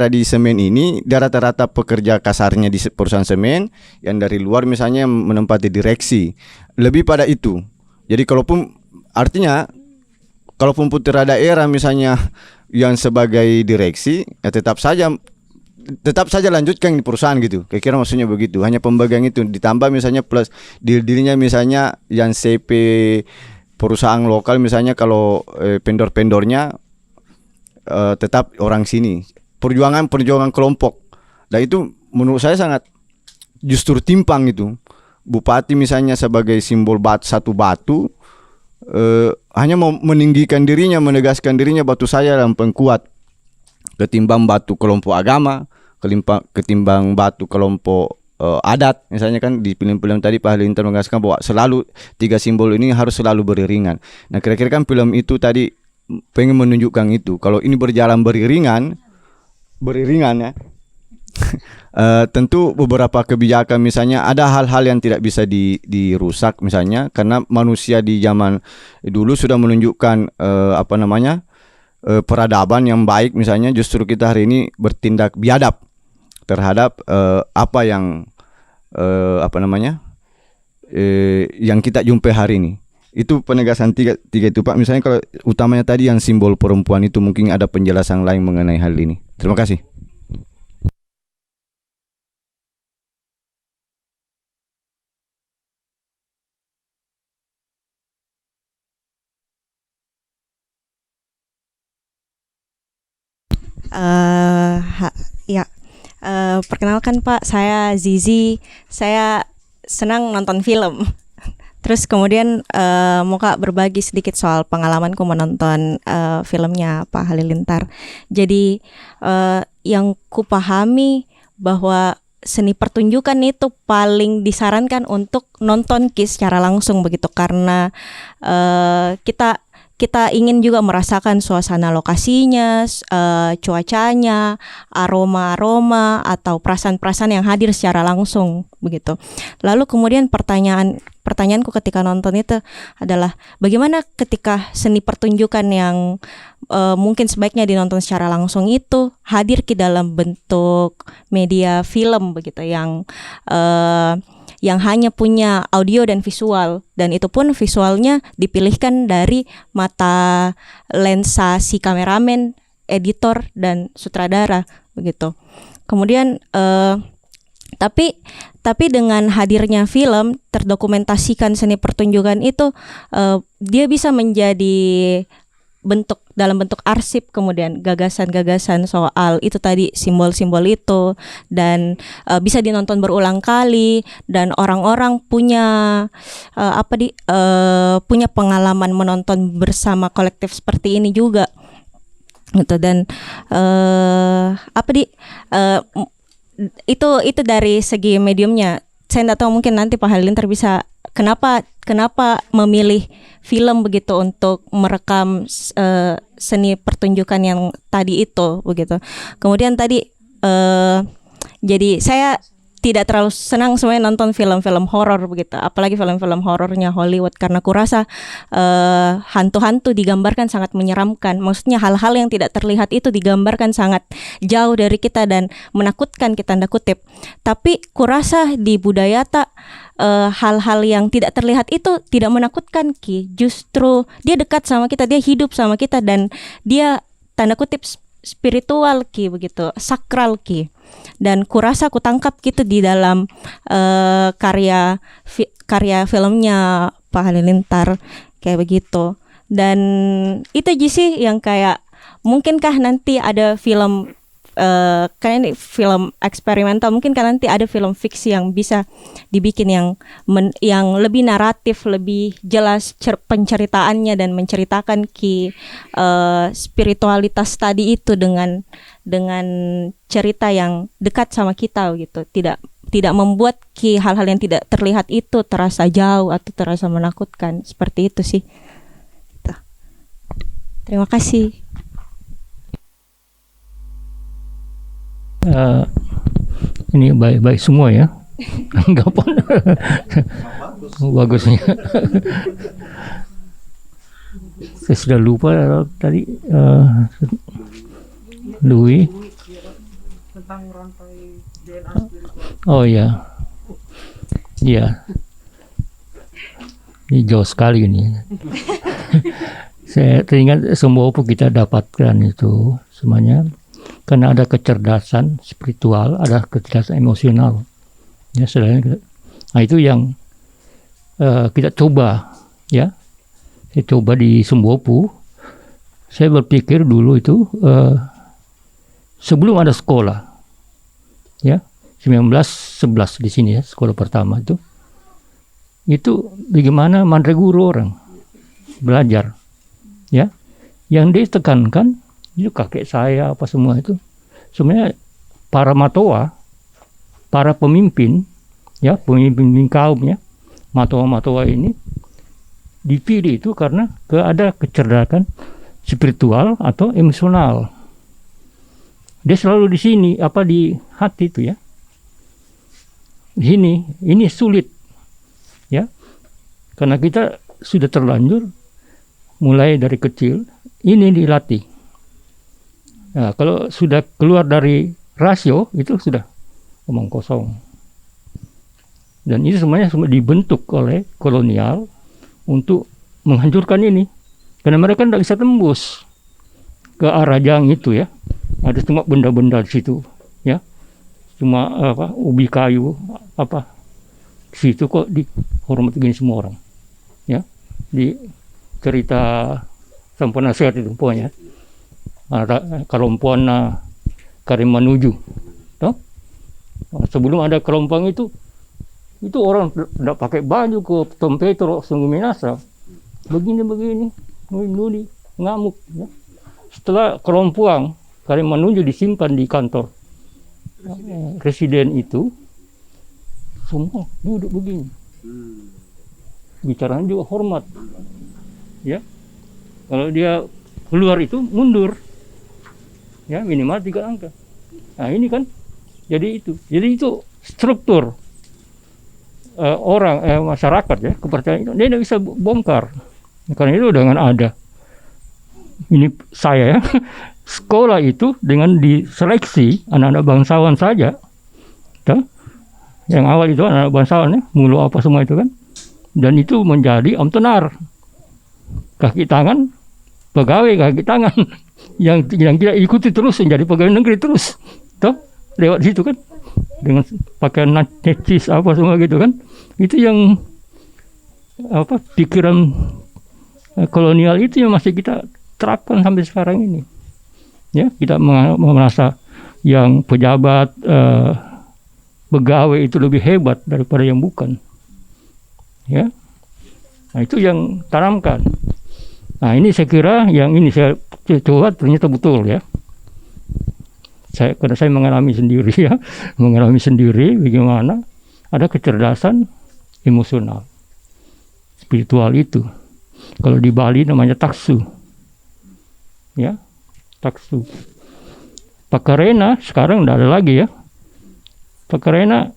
[SPEAKER 6] di semen ini dia rata-rata pekerja kasarnya di perusahaan semen yang dari luar misalnya menempati direksi. Lebih pada itu. Jadi kalaupun putra daerah misalnya yang sebagai direksi ya tetap saja lanjutkan di perusahaan gitu. Kira-kira maksudnya begitu. Hanya pembagian itu ditambah misalnya plus deal-dealnya misalnya yang CP perusahaan lokal misalnya kalau pendor-pendornya tetap orang sini. Perjuangan kelompok. Dan itu menurut saya sangat justru timpang itu. Bupati misalnya sebagai simbol satu batu hanya mau meninggikan dirinya, menegaskan dirinya batu saya dan pengkuat ketimbang batu kelompok agama, ketimbang batu kelompok adat. Misalnya kan di film-film tadi Pak Halilintar menegaskan bahwa selalu 3 simbol ini harus selalu beriringan. Nah kira-kira kan film itu tadi pengen menunjukkan itu. Kalau ini berjalan beriringan ya tentu beberapa kebijakan misalnya ada hal-hal yang tidak bisa dirusak misalnya karena manusia di zaman dulu sudah menunjukkan peradaban yang baik. Misalnya justru kita hari ini bertindak biadab terhadap apa yang yang kita jumpai hari ini. Itu penegasan tiga itu Pak. Misalnya kalau utamanya tadi yang simbol perempuan itu mungkin ada penjelasan lain mengenai hal ini. Terima kasih.
[SPEAKER 7] Perkenalkan Pak, saya Zizi. Saya senang nonton film. Terus kemudian mau Kak berbagi sedikit soal pengalamanku menonton filmnya Pak Halilintar. Jadi yang kupahami bahwa seni pertunjukan itu paling disarankan untuk nonton KIS secara langsung begitu, karena kita ingin juga merasakan suasana lokasinya, cuacanya, aroma-aroma atau perasaan-perasaan yang hadir secara langsung begitu. Lalu kemudian pertanyaanku ketika nonton itu adalah bagaimana ketika seni pertunjukan yang mungkin sebaiknya dinonton secara langsung itu hadir ke dalam bentuk media film begitu yang hanya punya audio dan visual, dan itu pun visualnya dipilihkan dari mata lensa si kameramen, editor dan sutradara begitu. Kemudian tapi dengan hadirnya film terdokumentasikan seni pertunjukan itu dia bisa menjadi dalam bentuk arsip, kemudian gagasan-gagasan soal itu tadi, simbol-simbol itu, dan bisa dinonton berulang kali, dan orang-orang punya punya pengalaman menonton bersama kolektif seperti ini juga gitu. Dan itu dari segi mediumnya. Saya tidak tahu, mungkin nanti Pak Halilintar bisa kenapa memilih film begitu untuk merekam seni pertunjukan yang tadi itu begitu. Kemudian tadi jadi saya tidak terlalu senang sebenarnya nonton film-film horor begitu, apalagi film-film horornya Hollywood, karena kurasa hantu-hantu digambarkan sangat menyeramkan. Maksudnya hal-hal yang tidak terlihat itu digambarkan sangat jauh dari kita dan menakutkan, kita tanda kutip. Tapi kurasa di budaya hal-hal yang tidak terlihat itu tidak menakutkan Ki. Justru dia dekat sama kita, dia hidup sama kita, dan dia tanda kutip spiritual Ki begitu, sakral Ki. Dan kurasa aku tangkap gitu di dalam karya filmnya Pak Halilintar kayak begitu. Dan itu aja sih yang kayak mungkinkah nanti ada film kan ini film eksperimental, mungkinkah nanti ada film fiksi yang bisa dibikin yang lebih naratif, lebih jelas penceritaannya dan menceritakan spiritualitas tadi itu dengan cerita yang dekat sama kita gitu, tidak membuat hal-hal yang tidak terlihat itu terasa jauh atau terasa menakutkan, seperti itu sih. Gitu. Terima kasih.
[SPEAKER 2] Ini baik-baik semua ya. Anggapan bagusnya. Saya sudah lupa tadi Louis
[SPEAKER 5] Tentang rantai DNA spiritual.
[SPEAKER 2] oh ya iya, ini jauh sekali ini. Saya teringat semua apa kita dapatkan itu semuanya karena ada kecerdasan spiritual, ada kecerdasan emosional. Ya, nah itu yang kita coba ya. Saya coba di Sembopu. Saya berpikir dulu itu sebelum ada sekolah, ya 1911 di sini ya, sekolah pertama itu bagaimana mandraguru orang belajar, ya, yang ditekankan itu kakek saya apa semua itu sebenarnya para matoa, para pemimpin, ya pemimpin kaumnya, matoa-matoa ini dipilih itu karena ada kecerdasan spiritual atau emosional. Dia selalu di sini, di hati itu ya. Ini sulit, ya, karena kita sudah terlanjur mulai dari kecil ini dilatih. Nah, kalau sudah keluar dari rasio itu sudah omong kosong. Dan itu semuanya dibentuk oleh kolonial untuk menghancurkan ini, karena mereka tidak bisa tembus ke arah Jang itu ya. Ada cuma benda-benda di situ ya, cuma ubi kayu di situ kok dihormati gini semua orang ya. Di cerita Sampurna Sehat itu pokoknya Kerompoan Karimanuju toh? Sebelum ada kerompang itu orang tidak pakai baju ke Tom Petro sungguh minasa begini nudi ngamuk ya. Setelah kerompoan Karimanuju disimpan di kantor residen itu, semua duduk begini, bicaranya juga hormat ya. Kalau dia keluar itu mundur ya, minimal 3 angka. Nah ini kan jadi itu struktur masyarakat ya, kepercayaan itu dia tidak bisa bongkar. Karena itu dengan ada ini saya ya, sekolah itu dengan diseleksi anak-anak bangsawan saja, toh? Yang awal itu anak-anak bangsawan ya, mulu apa semua itu kan, dan itu menjadi amtenar, kaki tangan, pegawai kaki tangan, yang kita ikuti terus menjadi pegawai negeri terus, toh? Lewat situ kan, dengan pakaian necis apa semua gitu kan, itu yang pikiran kolonial itu yang masih kita terapkan sampai sekarang ini. Ya, kita merasa yang pejabat pegawai itu lebih hebat daripada yang bukan. Ya. Nah, itu yang tanamkan. Nah, ini saya kira yang ini saya coba ternyata betul ya. Karena saya mengalami sendiri ya, bagaimana ada kecerdasan emosional, spiritual itu. Kalau di Bali namanya taksu. Ya, taksu. Pakarena sekarang tidak ada lagi ya. Pakarena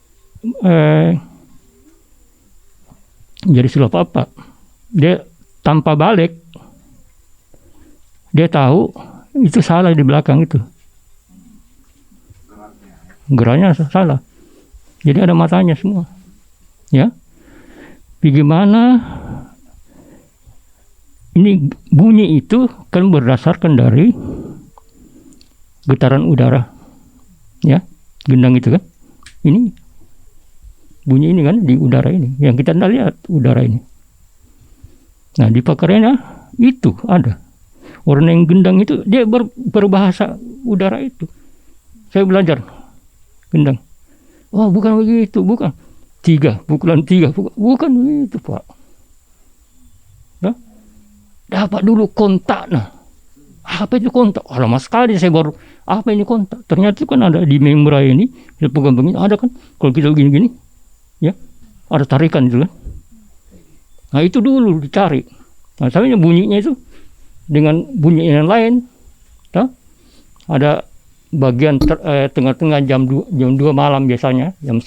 [SPEAKER 2] jadi sulap apa? Dia tanpa balik, dia tahu itu salah di belakang itu. Geraknya salah. Jadi ada matanya semua. Ya. Bagaimana ini bunyi itu kan berdasarkan dari getaran udara, ya, gendang itu kan, ini bunyi ini kan di udara ini, yang kita tidak lihat udara ini. Nah di Pakarena itu ada orang yang gendang itu dia berbahasa udara itu. Saya belajar gendang. Oh bukan begitu, bukan. Pukulan tiga, bukan begitu Pak. Nah, dapat dulu kontak. Nah, apa itu kontak? Lama sekali saya baru, apa ini kontak? Ternyata itu kan ada di membra ini, kita pegang begini, ada kan? Kalau kita gini-gini, ya, ada tarikan itu kan. Nah itu dulu dicari. Nah tapi bunyinya itu dengan bunyi yang lain, nah, ada bagian tengah-tengah jam 2 malam biasanya, jam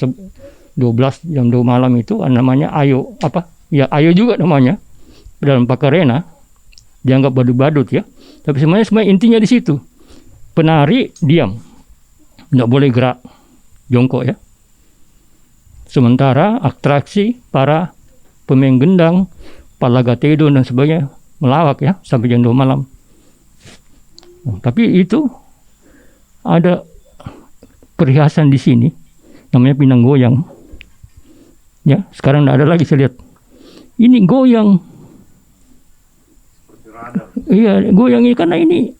[SPEAKER 2] 12 jam 2 malam itu namanya ayo apa? Ya ayo juga namanya dalam Pakarena, dianggap badut-badut ya. Tapi sebenarnya intinya di situ. Penari diam, nggak boleh gerak, jongkok ya. Sementara atraksi para pemain gendang, palagatedo dan sebagainya melawak ya sampai jam 2 malam. Tapi itu ada perhiasan di sini namanya pinang goyang. Ya, sekarang tidak ada lagi saya lihat. Ini goyang. Iya, goyang ini karena ini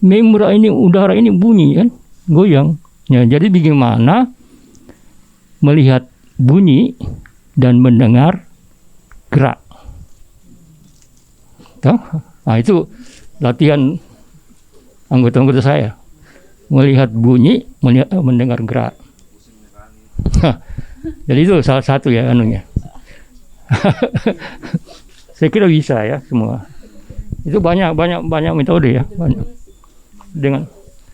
[SPEAKER 2] membra ini udara ini bunyi kan, goyang. Ya, jadi bagaimana melihat bunyi dan mendengar gerak. Nah itu latihan anggota-anggota saya, melihat bunyi, mendengar gerak. Jadi itu salah satu ya anunya. Saya kira bisa ya semua. Itu banyak metode ya, banyak. Dengan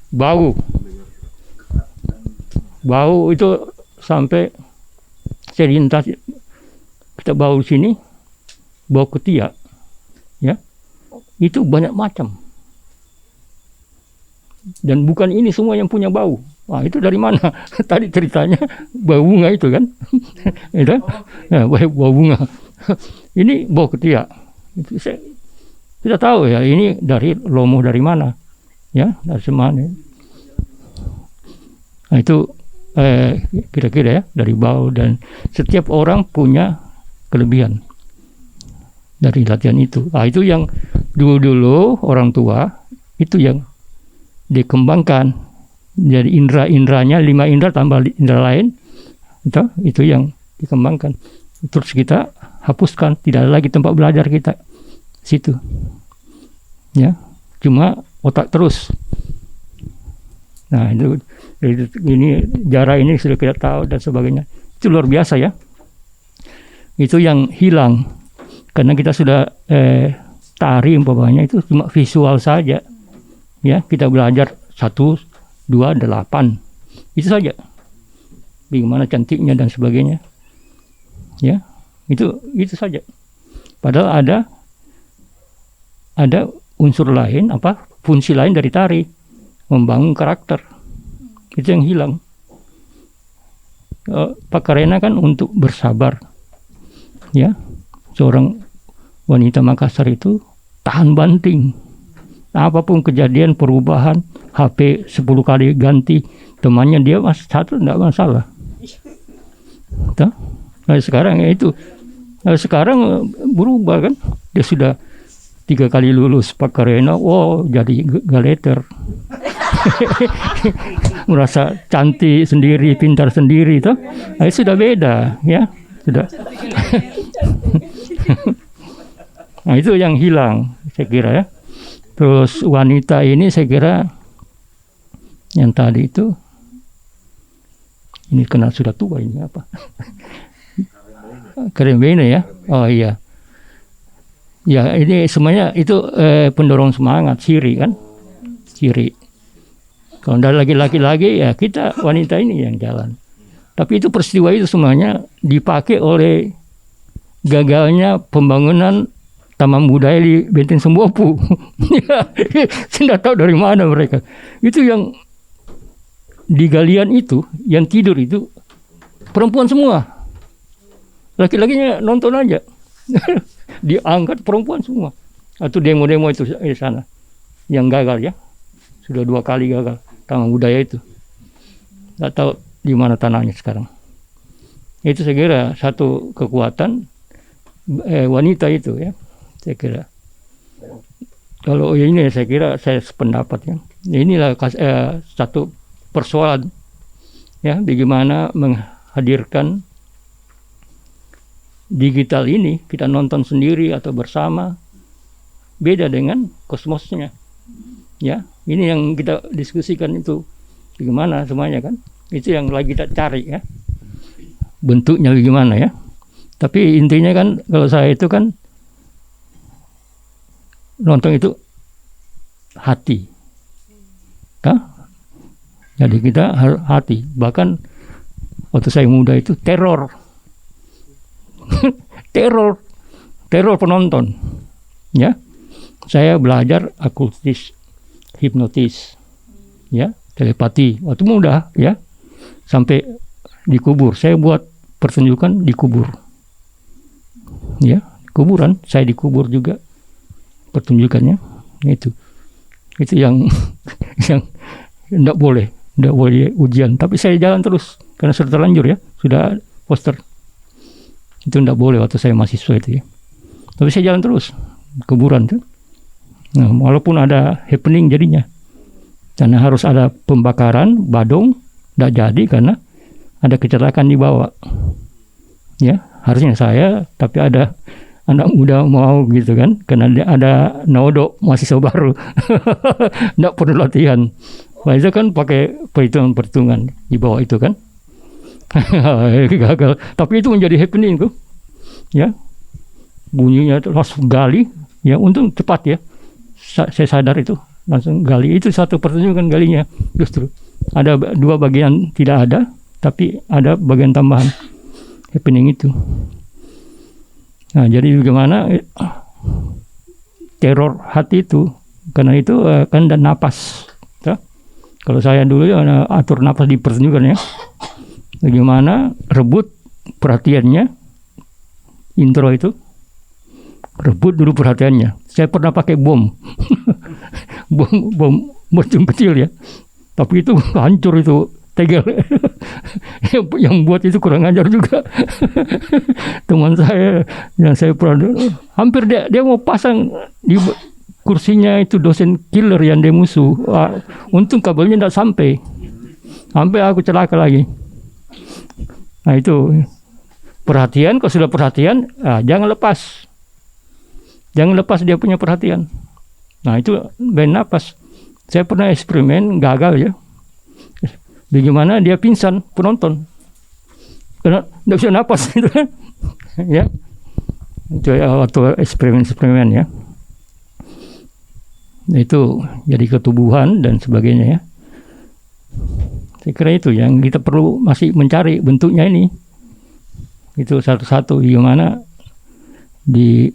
[SPEAKER 2] bau itu sampai serintas kita bau sini, bau ketiak, ya itu banyak macam. Dan bukan ini semua yang punya bau. Wah itu dari mana? Tadi ceritanya bau bunga itu kan, itu, ya, bau bunga. Ini bau ketiak. Itu kita tahu ya ini dari lomo dari mana, ya dari semana. Nah itu kira-kira ya dari bau, dan setiap orang punya kelebihan dari latihan itu. Nah itu yang dulu orang tua itu yang dikembangkan. Jadi indera-inderanya 5 indera tambah indera lain itu yang dikembangkan. Terus kita hapuskan, tidak ada lagi tempat belajar kita situ. Ya, cuma otak terus. Nah, itu ini jarak ini sudah kita tahu dan sebagainya. Itu luar biasa ya. Itu yang hilang karena kita sudah tari umpamanya itu cuma visual saja. Ya, kita belajar 1, 2, 8 itu saja. Bagaimana cantiknya dan sebagainya. Ya, itu saja. Padahal ada unsur lain, fungsi lain dari tari, membangun karakter. Itu yang hilang. Pakarena kan untuk bersabar. Ya, seorang wanita Makassar itu tahan banting. Apapun kejadian, perubahan, HP 10 kali ganti, temannya dia satu tidak masalah. Nah, sekarang ya itu. Nah, sekarang berubah kan. Dia sudah 3 kali lulus Pakarena, jadi galeter. Merasa cantik sendiri, pintar sendiri toh. Nah, sudah beda ya, sudah. Nah, itu yang hilang saya kira ya. Terus wanita ini saya kira yang tadi itu ini kena sudah tua ini apa? Karembene ya. Oh iya. Ya ini semuanya itu pendorong semangat, ciri kan. Ciri. Kalau ada laki-laki ya kita wanita ini yang jalan. Tapi itu peristiwa itu semuanya dipakai oleh gagalnya pembangunan taman budaya di Benteng Sembopu. Saya tidak tahu dari mana mereka. Itu yang di galian itu, yang tidur itu perempuan semua. Laki-lakinya nonton aja. Diangkat perempuan semua. Atau demo-demo itu di sana. Yang gagal ya. Sudah 2 kali gagal taman budaya itu. Tidak tahu di mana tanahnya sekarang. Itu saya kira satu kekuatan wanita itu ya, saya kira. Kalau ini saya kira saya sependapat ya. Inilah satu persoalan ya, bagaimana menghadirkan digital ini, kita nonton sendiri atau bersama, beda dengan kosmosnya ya. Ini yang kita diskusikan itu bagaimana semuanya kan, itu yang lagi kita cari ya, bentuknya bagaimana ya. Tapi intinya kan kalau saya itu kan nonton itu hati ya? Jadi kita hati. Bahkan waktu saya muda itu teror teror penonton ya. Saya belajar akustis, hipnotis ya, telepati waktu muda ya, sampai dikubur. Saya buat pertunjukan di kubur ya, kuburan saya dikubur juga pertunjukannya. Itu yang yang tidak boleh ujian, tapi saya jalan terus karena sudah terlanjur ya, sudah poster. Itu tidak boleh waktu saya mahasiswa itu ya, tapi saya jalan terus kuburan tuh. Nah, walaupun ada happening jadinya, karena harus ada pembakaran badung, tidak jadi karena ada kecelakaan di bawah ya. Harusnya saya, tapi ada anak muda mau gitu kan, karena ada Nodo mahasiswa baru tidak perlu latihan. Nah, itu kan pakai perhitungan di bawah itu kan. Gagal, tapi itu menjadi happening tuh ya, bunyinya itu langsung gali ya, untung cepat ya, saya sadar itu langsung gali. Itu satu pertunjukan galinya, justru ada dua bagian tidak ada, tapi ada bagian tambahan happening itu. Nah, jadi bagaimana teror hati itu, karena itu kan dan napas ya. Kalau saya dulu ya atur napas di pertunjukan ya, bagaimana rebut perhatiannya, intro itu rebut dulu perhatiannya. Saya pernah pakai bom bom kecil ya, tapi itu hancur itu, tegel. Yang buat itu kurang ajar juga. Teman saya yang saya pernah, hampir dia mau pasang di kursinya itu, dosen killer yang dia musuh. Untung kabelnya tidak sampai aku celaka lagi. Nah itu perhatian, kalau sudah perhatian jangan lepas dia punya perhatian. Nah itu main napas. Saya pernah eksperimen, gagal ya. Bagaimana dia pingsan penonton karena tidak bisa napas gitu kan ya. Itu waktu eksperimen ya. Nah, itu jadi ketubuhan dan sebagainya ya. Saya kira itu yang kita perlu masih mencari bentuknya ini. Itu satu-satu gimana di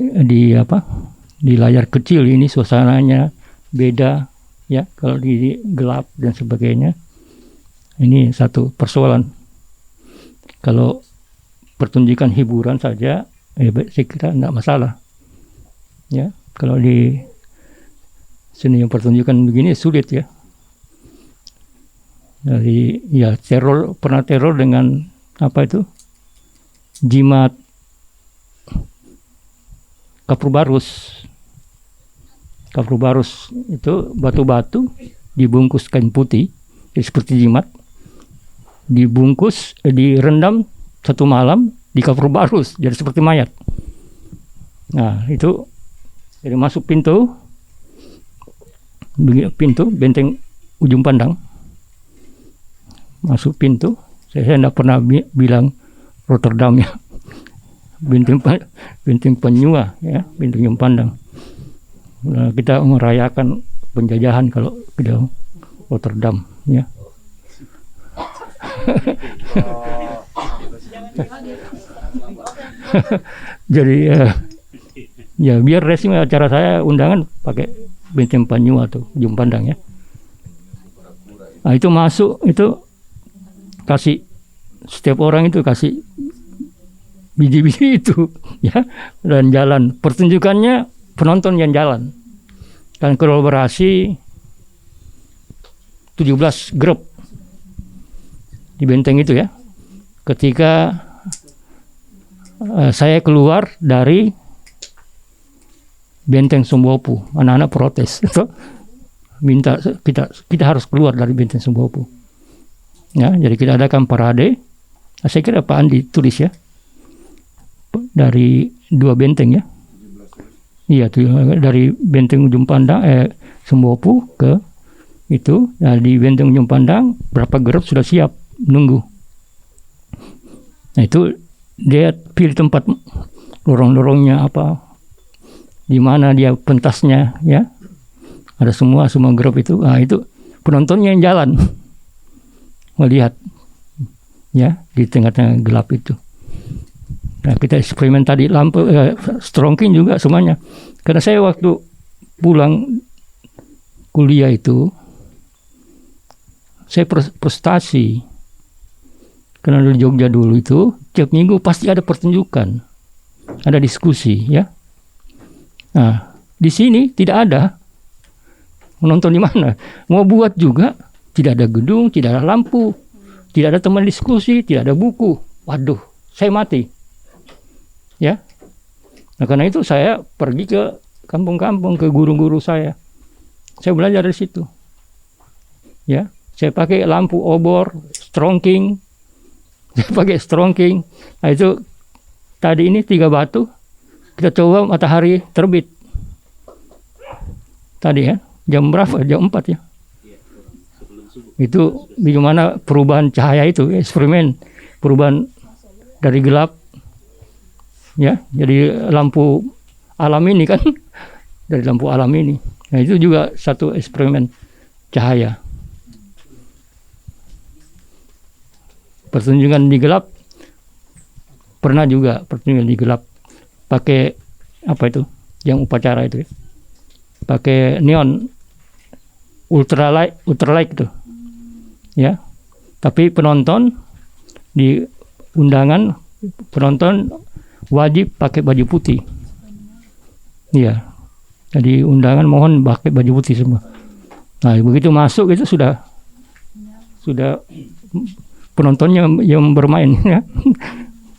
[SPEAKER 2] layar kecil ini suasananya beda ya, kalau di gelap dan sebagainya. Ini satu persoalan. Kalau pertunjukan hiburan saja, saya kira tidak masalah. Ya, kalau di seni pertunjukan begini sulit ya. Jadi ya pernah teror dengan apa itu? Jimat kapur barus itu batu-batu dibungkus kain putih seperti jimat, dibungkus direndam satu malam di kapur barus jadi seperti mayat. Nah itu jadi masuk pintu benteng ujung pandang, masuk pintu. Saya tidak pernah bilang Rotterdam ya, benteng Penyua ya, benteng ujung pandang. Nah, kita merayakan penjajahan kalau ke Rotterdam ya. Jadi ya biar resmi acara saya undangan pakai benteng Penyua atau ujung pandang ya. Nah itu masuk itu kasih, setiap orang itu kasih biji-biji itu ya, dan jalan pertunjukannya penonton yang jalan, dan kolaborasi 17 grup di benteng itu ya. Ketika saya keluar dari Benteng Sumbopu, anak-anak protes, minta kita harus keluar dari Benteng Sumbopu. Ya, jadi kita adakan parade. Saya kira Pak Andi tulis ya, dari 2 benteng ya. Iya, dari Benteng Ujung Pandang Sumbopu ke itu. Nah, di Benteng Ujung Pandang berapa grup sudah siap nunggu. Nah, itu dia pilih tempat lorong-lorongnya apa, di mana dia pentasnya ya. Ada semua grup itu. Nah, itu penontonnya yang jalan melihat ya di tengah-tengah gelap itu. Nah, kita eksperimen tadi lampu strongking juga semuanya. Karena saya waktu pulang kuliah itu saya prestasi. Karena di Jogja dulu itu tiap minggu pasti ada pertunjukan, ada diskusi ya. Nah, di sini tidak ada. Menonton di mana? Mau buat juga tidak ada gedung, tidak ada lampu, tidak ada teman diskusi, tidak ada buku. Waduh, saya mati. Ya. Nah, karena itu saya pergi ke kampung-kampung, ke guru-guru saya. Saya belajar dari situ. Ya, saya pakai lampu obor, strongking. Saya pakai strongking. Nah, itu tadi ini 3 batu. Kita coba matahari terbit. Tadi ya, jam berapa? Jam 4 ya. Itu bagaimana perubahan cahaya itu, eksperimen perubahan dari gelap ya, jadi lampu alam ini kan, dari lampu alam ini. Nah, itu juga satu eksperimen cahaya. Pertunjukan di gelap pernah juga, pertunjukan di gelap pakai apa itu, yang upacara itu ya, pakai neon ultralight itu ya. Tapi penonton di undangan, penonton wajib pakai baju putih. Iya. Jadi undangan mohon pakai baju putih semua. Nah, begitu masuk itu sudah penontonnya yang bermain ya.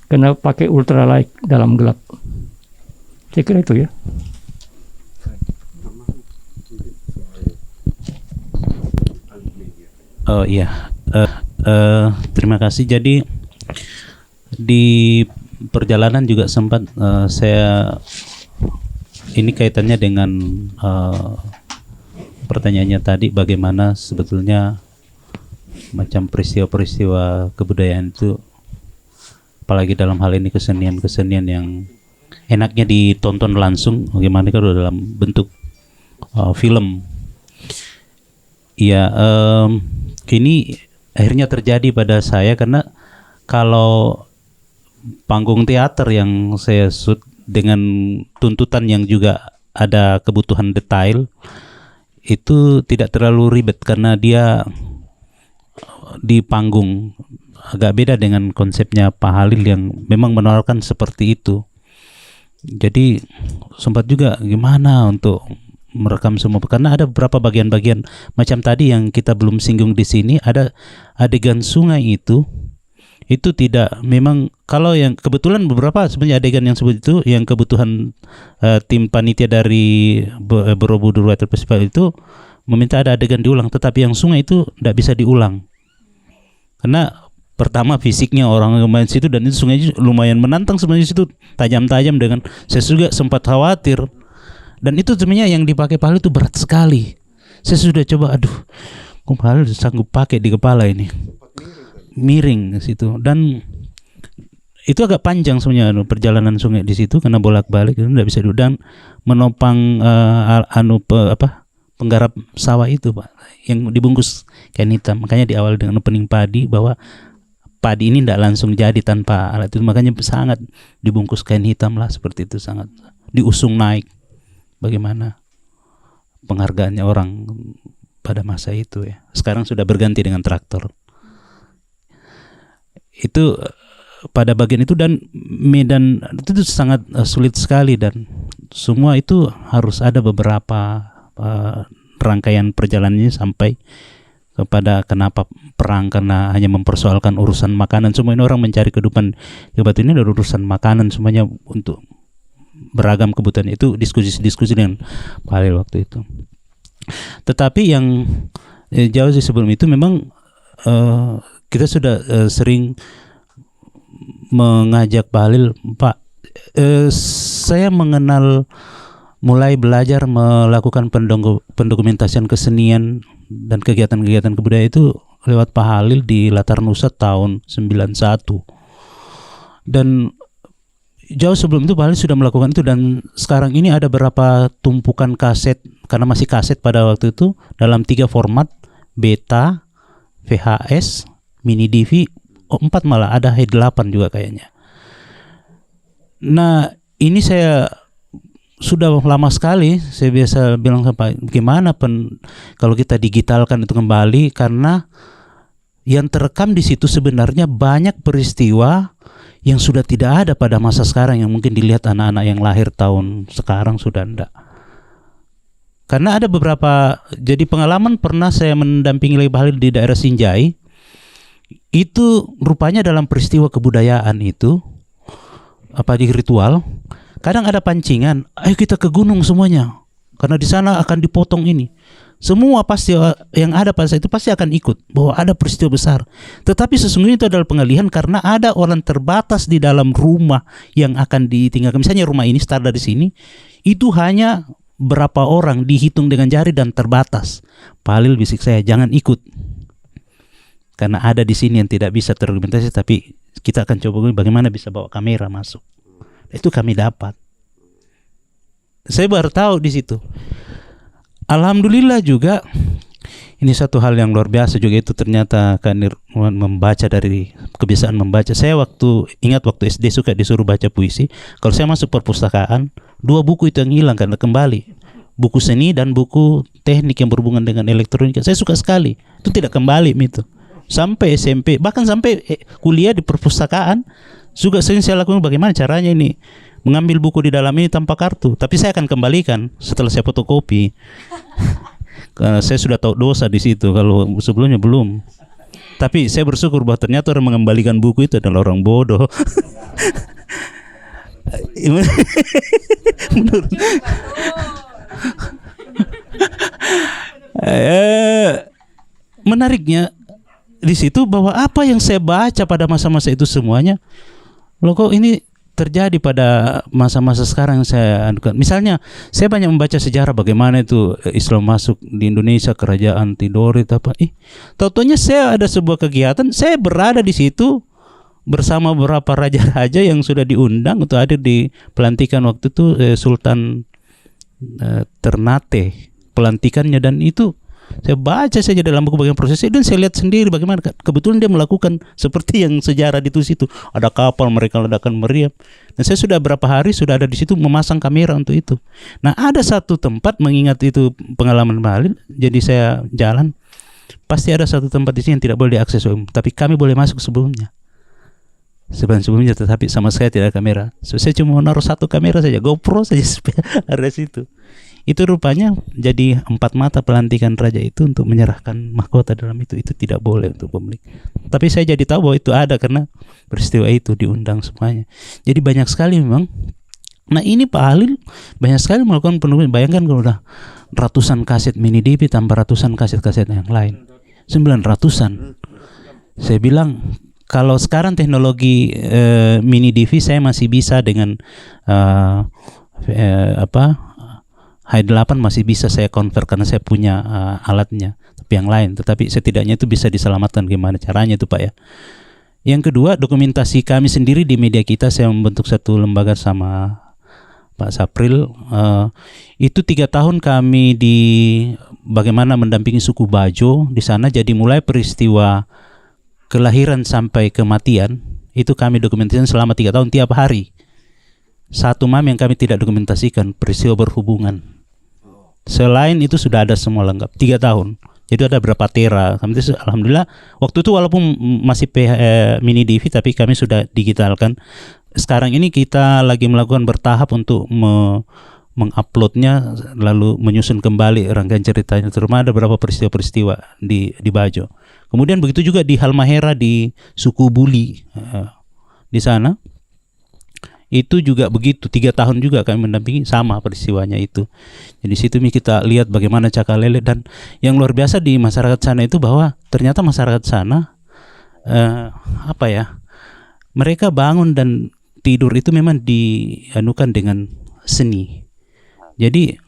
[SPEAKER 2] Karena pakai ultralight dalam gelap. Saya kira itu ya.
[SPEAKER 3] Oh iya, terima kasih. Jadi di perjalanan juga sempat saya, ini kaitannya dengan pertanyaannya tadi, bagaimana sebetulnya macam peristiwa-peristiwa kebudayaan itu, apalagi dalam hal ini kesenian-kesenian yang enaknya ditonton langsung, bagaimana kalau dalam bentuk film. Iya, ini akhirnya terjadi pada saya karena kalau panggung teater yang saya shoot dengan tuntutan yang juga ada kebutuhan detail, itu tidak terlalu ribet karena dia di panggung agak beda dengan konsepnya Pak Halil yang memang menawarkan seperti itu. Jadi sempat juga gimana untuk merekam semua, karena ada beberapa bagian-bagian macam tadi yang kita belum singgung di sini. Ada adegan sungai itu tidak, memang kalau yang kebetulan beberapa sebenarnya adegan yang sebut itu yang kebutuhan tim panitia dari Borobudur Water Festival itu meminta ada adegan diulang, tetapi yang sungai itu tidak bisa diulang karena pertama fisiknya orang yang main situ, dan itu sungai lumayan menantang sebenarnya, situ tajam-tajam, dengan saya juga sempat khawatir. Dan itu sebenarnya yang dipakai Pak Halil itu berat sekali. Saya sudah coba, aduh, kok Pak Halil sanggup pakai di kepala ini, miring situ. Dan itu agak panjang sebenarnya perjalanan sungai di situ karena bolak-balik itu tidak bisa duduk, dan menopang penggarap sawah itu Pak, yang dibungkus kain hitam. Makanya di awal dengan opening padi bahwa padi ini tidak langsung jadi tanpa alat itu, makanya sangat dibungkus kain hitam lah, seperti itu, sangat diusung naik. Bagaimana penghargaannya orang pada masa itu ya. Sekarang sudah berganti dengan traktor. Itu pada bagian itu, dan medan itu sangat sulit sekali, dan semua itu harus ada beberapa rangkaian perjalanannya sampai kepada kenapa perang karena hanya mempersoalkan urusan makanan. Semua ini orang mencari kehidupan ini dari urusan makanan semuanya untuk beragam kebutuhan. Itu diskusi dengan Pak Halil waktu itu. Tetapi yang jauh sebelum itu memang kita sudah sering mengajak Pak Halil, Pak, saya mulai belajar melakukan pendokumentasian kesenian dan kegiatan-kegiatan kebudayaan itu lewat Pak Halil di Latar Nusa tahun 91. Dan jauh sebelum itu Pak Halil sudah melakukan itu, dan sekarang ini ada beberapa tumpukan kaset, karena masih kaset pada waktu itu, dalam 3 format, beta, VHS, mini DV, 4 malah, ada H8 juga kayaknya. Nah ini saya sudah lama sekali, saya biasa bilang sampai gimana kalau kita digitalkan itu kembali, karena yang terekam di situ sebenarnya banyak peristiwa yang sudah tidak ada pada masa sekarang, yang mungkin dilihat anak-anak yang lahir tahun sekarang sudah enggak. Karena ada beberapa, jadi pengalaman pernah saya mendampingi lagi Pak Halil di daerah Sinjai, itu rupanya dalam peristiwa kebudayaan itu, apa di ritual, kadang ada pancingan, ayo kita ke gunung semuanya, karena di sana akan dipotong ini. Semua pasti yang ada pada saat itu pasti akan ikut bahwa ada peristiwa besar. Tetapi sesungguhnya itu adalah pengalihan karena ada orang terbatas di dalam rumah yang akan ditinggalkan. Misalnya rumah ini start dari sini, itu hanya berapa orang dihitung dengan jari dan terbatas. Pak Halil bisik saya, jangan ikut, karena ada di sini yang tidak bisa terdokumentasi, tapi kita akan coba bagaimana bisa bawa kamera masuk. Itu kami dapat. Saya baru tahu di situ. Alhamdulillah juga ini satu hal yang luar biasa juga, itu ternyata kan membaca, dari kebiasaan membaca. Saya ingat waktu SD suka disuruh baca puisi. Kalau saya masuk perpustakaan, 2 buku itu yang hilang karena kembali. Buku seni dan buku teknik yang berhubungan dengan elektronika. Saya suka sekali. Itu tidak kembali itu. Sampai SMP, bahkan sampai kuliah di perpustakaan juga sering saya lakukan bagaimana caranya ini mengambil buku di dalam ini tanpa kartu. Tapi saya akan kembalikan setelah saya fotokopi. Karena saya sudah tahu dosa di situ, kalau sebelumnya belum. Tapi saya bersyukur bahwa ternyata orang mengembalikan buku itu adalah orang bodoh. Menurut menariknya di situ bahwa apa yang saya baca pada masa-masa itu semuanya, loh kok ini terjadi pada masa-masa sekarang yang saya adukan. Misalnya saya banyak membaca sejarah bagaimana itu Islam masuk di Indonesia, kerajaan Tidorit apa. Tahu-tahunya saya ada sebuah kegiatan, saya berada di situ bersama beberapa raja-raja yang sudah diundang untuk hadir di pelantikan waktu itu Sultan Ternate pelantikannya, dan itu saya baca saja dalam buku bagian prosesnya, dan saya lihat sendiri bagaimana kebetulan dia melakukan seperti yang sejarah di situ. Ada kapal mereka ledakan meriam, dan saya sudah berapa hari sudah ada di situ memasang kamera untuk itu. Nah ada satu tempat, mengingat itu pengalaman Pak Halil, jadi saya jalan, pasti ada satu tempat di sini yang tidak boleh diakses umum, tapi kami boleh masuk sebelumnya, tetapi sama sekali tidak ada kamera. Saya cuma naruh satu kamera saja, GoPro saja supaya ada situ. Itu rupanya jadi 4 mata pelantikan raja itu untuk menyerahkan mahkota dalam itu tidak boleh untuk publik. Tapi saya jadi tahu bahwa itu ada karena peristiwa itu diundang semuanya. Jadi banyak sekali memang. Nah ini Pak Halil banyak sekali melakukan penulisan. Bayangkan kalau udah ratusan kaset mini DV tambah ratusan kaset-kaset yang lain, 900-an. Saya bilang kalau sekarang teknologi mini DV saya masih bisa dengan H8 masih bisa saya convert karena saya punya alatnya, tapi yang lain, tetapi setidaknya itu bisa diselamatkan. Gimana caranya itu Pak ya? Yang kedua, dokumentasi kami sendiri di media kita, saya membentuk satu lembaga sama Pak Sapril. Itu 3 tahun kami di bagaimana mendampingi suku Bajo di sana. Jadi mulai peristiwa kelahiran sampai kematian itu kami dokumentasikan selama 3 tahun tiap hari. Satu mam yang kami tidak dokumentasikan, peristiwa berhubungan. Selain itu sudah ada semua lengkap 3 tahun. Jadi ada berapa tera. Alhamdulillah waktu itu walaupun masih mini DV, tapi kami sudah digitalkan. Sekarang ini kita lagi melakukan bertahap untuk menguploadnya lalu menyusun kembali rangkaian ceritanya. Terutama ada beberapa peristiwa-peristiwa di Bajo. Kemudian begitu juga di Halmahera di suku Buli di sana. Itu juga begitu, 3 tahun juga kami mendampingi, sama peristiwanya itu. Jadi situ kita lihat bagaimana Cakalele, dan yang luar biasa di masyarakat sana itu bahwa ternyata masyarakat sana mereka bangun dan tidur itu memang dianukan dengan seni. Jadi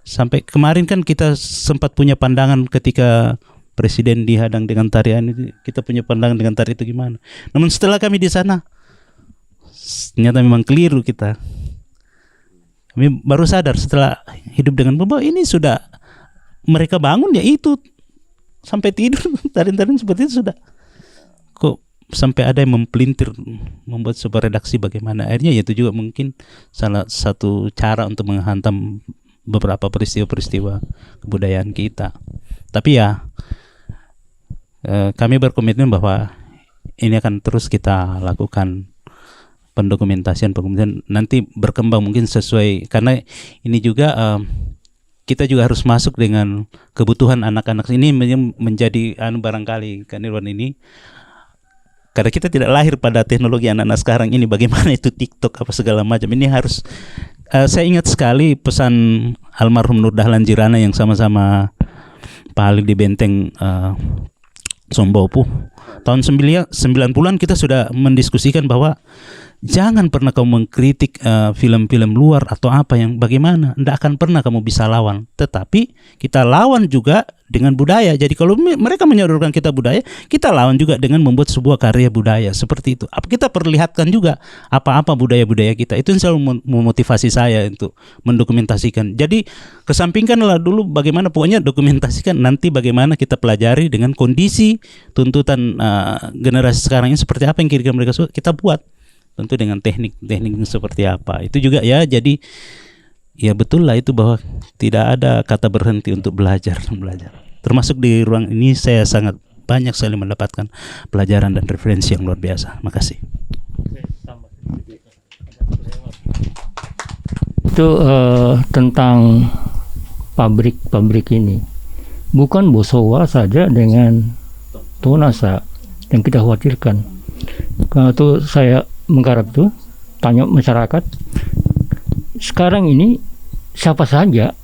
[SPEAKER 3] sampai kemarin kan kita sempat punya pandangan ketika presiden dihadang dengan tarian itu, kita punya pandangan dengan tari itu gimana. Namun setelah kami di sana, ternyata memang keliru kita. Kami baru sadar setelah hidup dengan bahwa ini sudah mereka bangun ya itu sampai tidur tarian-tarian seperti itu sudah. Kok sampai ada yang mempelintir membuat sebuah redaksi bagaimana. Akhirnya ya itu juga mungkin salah satu cara untuk menghantam beberapa peristiwa-peristiwa kebudayaan kita. Tapi ya kami berkomitmen bahwa ini akan terus kita lakukan pendokumentasian nanti berkembang mungkin sesuai, karena ini juga kita juga harus masuk dengan kebutuhan anak-anak ini menjadi barangkali kan Irwan ini, karena kita tidak lahir pada teknologi anak-anak sekarang ini, bagaimana itu TikTok apa segala macam ini harus saya ingat sekali pesan almarhum Nur Dahlan Jirana yang sama-sama Pak Halil di Benteng Sombopu tahun 90-an kita sudah mendiskusikan bahwa jangan pernah kamu mengkritik film-film luar atau apa yang bagaimana, tidak akan pernah kamu bisa lawan. Tetapi kita lawan juga dengan budaya. Jadi kalau mereka menyodorkan kita budaya, kita lawan juga dengan membuat sebuah karya budaya seperti itu. Kita perlihatkan juga apa-apa budaya-budaya kita. Itu yang selalu memotivasi saya untuk mendokumentasikan. Jadi kesampingkanlah dulu bagaimana, pokoknya dokumentasikan nanti bagaimana kita pelajari dengan kondisi tuntutan generasi sekarang ini seperti apa yang kira-kira mereka suka, kita buat. Tentu dengan teknik seperti apa. Itu juga ya, jadi ya betul lah itu bahwa tidak ada kata berhenti untuk belajar. Termasuk di ruang ini saya sangat banyak sekali mendapatkan pelajaran dan referensi yang luar biasa. Makasih.
[SPEAKER 2] Itu tentang pabrik ini. Bukan Bosowa saja dengan Tonasa yang kita khawatirkan. Kalau itu saya menggarap tuh, tanya masyarakat, sekarang ini siapa saja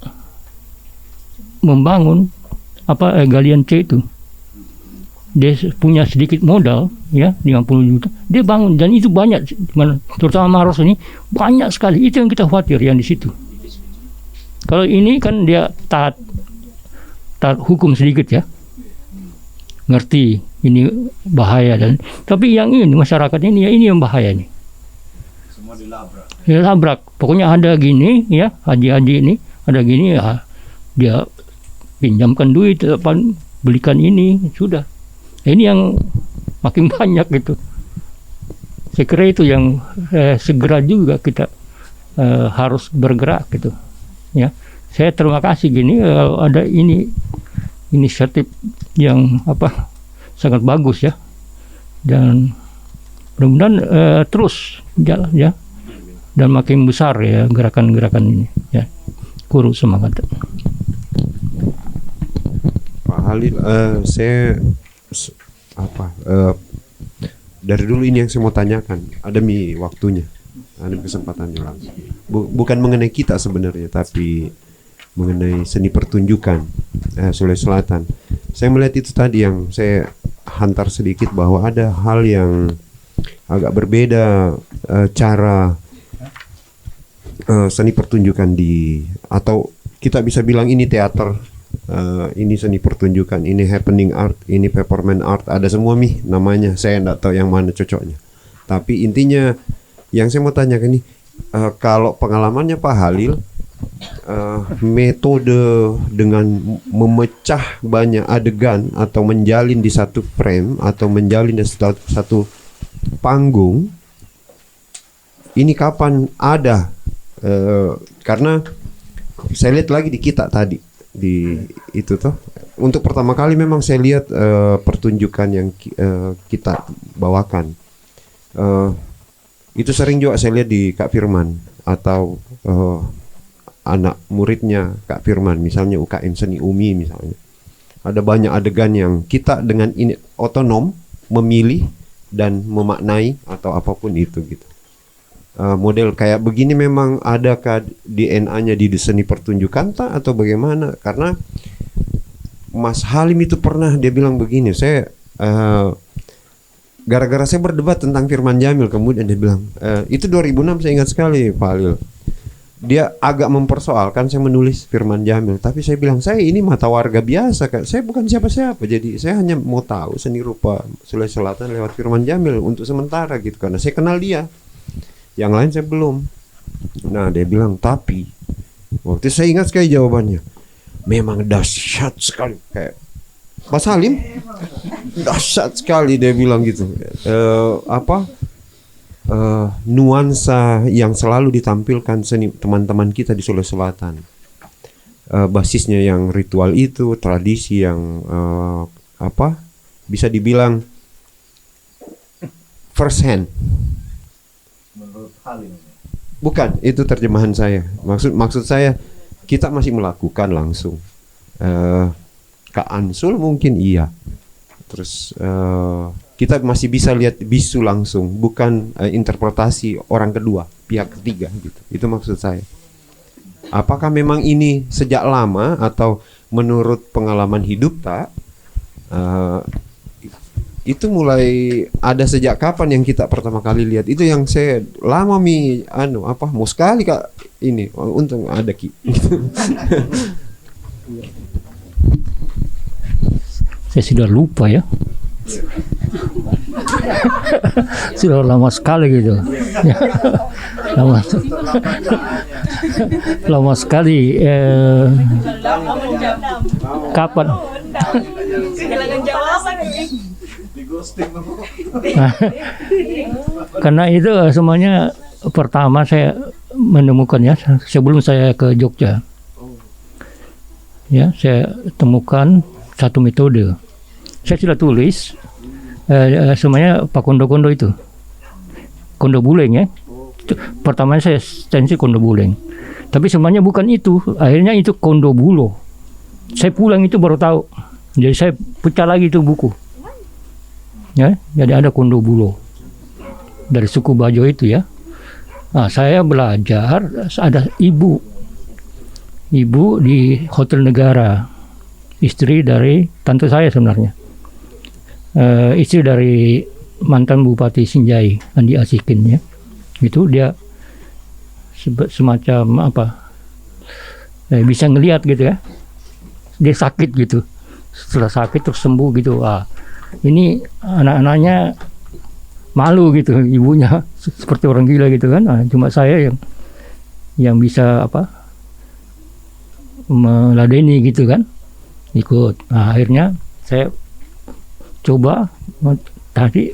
[SPEAKER 2] membangun galian C itu, dia punya sedikit modal ya 50 juta, dia bangun, dan itu banyak, terutama Maros ini banyak sekali. Itu yang kita khawatir yang di situ. Kalau ini kan dia taat hukum sedikit ya, ngerti ini bahaya, dan tapi yang ini masyarakat ini ya, ini yang bahaya nih. Semua dilabrak. Pokoknya ada gini ya, haji-haji ini ada gini ya, dia pinjamkan duit, belikan ini, sudah. Ini yang makin banyak gitu. Saya kira itu yang segera juga kita harus bergerak gitu. Ya, saya terima kasih gini ada ini inisiatif yang sangat bagus ya, dan mudah-mudahan terus jalan ya, dan makin besar ya gerakan-gerakan ini ya. Kuru semangat.
[SPEAKER 1] Pak Halil, saya dari dulu ini yang saya mau tanyakan, ada waktunya, ada kesempatannya langsung. Bukan mengenai kita sebenarnya, tapi mengenai seni pertunjukan Sulawesi Selatan. Saya melihat itu tadi yang saya hantar sedikit, bahwa ada hal yang agak berbeda cara seni pertunjukan atau kita bisa bilang ini teater, ini seni pertunjukan, ini happening art, ini performance art, ada semua namanya. Saya tidak tahu yang mana cocoknya. Tapi intinya yang saya mau tanyakan ini, kalau pengalamannya Pak Halil, metode dengan memecah banyak adegan atau menjalin di satu frame atau menjalin di satu panggung, ini kapan ada? Karena saya lihat lagi di kita tadi di itu tuh, untuk pertama kali memang saya lihat pertunjukan yang kita bawakan, itu sering juga saya lihat di Kak Firman atau anak muridnya Kak Firman, misalnya UKM Seni Umi misalnya. Ada banyak adegan yang kita dengan ini otonom memilih dan memaknai atau apapun itu gitu. Model kayak begini memang adakah DNA-nya di seni pertunjukan tak atau bagaimana? Karena Mas Halim itu pernah dia bilang begini, saya gara-gara saya berdebat tentang Firman Jamil, kemudian dia bilang itu 2006 saya ingat sekali Pak Halil. Dia agak mempersoalkan saya menulis Firman Jamil, tapi saya bilang saya ini mata warga biasa Kak. Saya bukan siapa-siapa, jadi saya hanya mau tahu seni rupa Sulawesi Selatan lewat Firman Jamil untuk sementara gitu, karena saya kenal dia. Yang lain saya belum. Nah dia bilang, tapi waktu itu saya ingat sekali jawabannya, memang dahsyat sekali, kayak Mas Halim, dahsyat sekali dia bilang gitu. Nuansa yang selalu ditampilkan seni teman-teman kita di Sulawesi Selatan, basisnya yang ritual itu, tradisi yang bisa dibilang first hand. Bukan, itu terjemahan saya. Maksud saya kita masih melakukan langsung. Kak Ansul mungkin iya. Terus kita masih bisa lihat bisu langsung, bukan interpretasi orang kedua, pihak ketiga gitu. Itu maksud saya. Apakah memang ini sejak lama atau menurut pengalaman hidup tak? Itu mulai ada sejak kapan yang kita pertama kali lihat? Itu yang saya lama mau sekali Kak ini. Untung ada Ki.
[SPEAKER 2] Saya sudah lupa ya. Sudah lama sekali gitu. Lama sekali. Kapan? Karena itu semuanya pertama saya menemukannya sebelum saya ke Jogja. Ya, saya temukan satu metode. Saya sudah tulis semuanya Pak Kondo-Kondo itu. Kondo Buleng ya. Pertamanya saya stensi Kondo Buleng. Tapi semuanya bukan itu. Akhirnya itu Kondo Bulo. Saya pulang itu baru tahu. Jadi saya pecah lagi itu buku. Ya, jadi ada Kondo Bulo. Dari suku Bajo itu ya. Nah, saya belajar ada ibu di Hotel Negara. Istri dari tante saya sebenarnya. Istri dari mantan Bupati Sinjai, Andi Asikin ya. Itu dia semacam bisa ngelihat gitu ya. Dia sakit gitu. Setelah sakit terus sembuh gitu. Ini anak-anaknya malu gitu, ibunya seperti orang gila gitu kan. Cuma saya yang bisa meladeni gitu kan. Ikut. Akhirnya saya coba tadi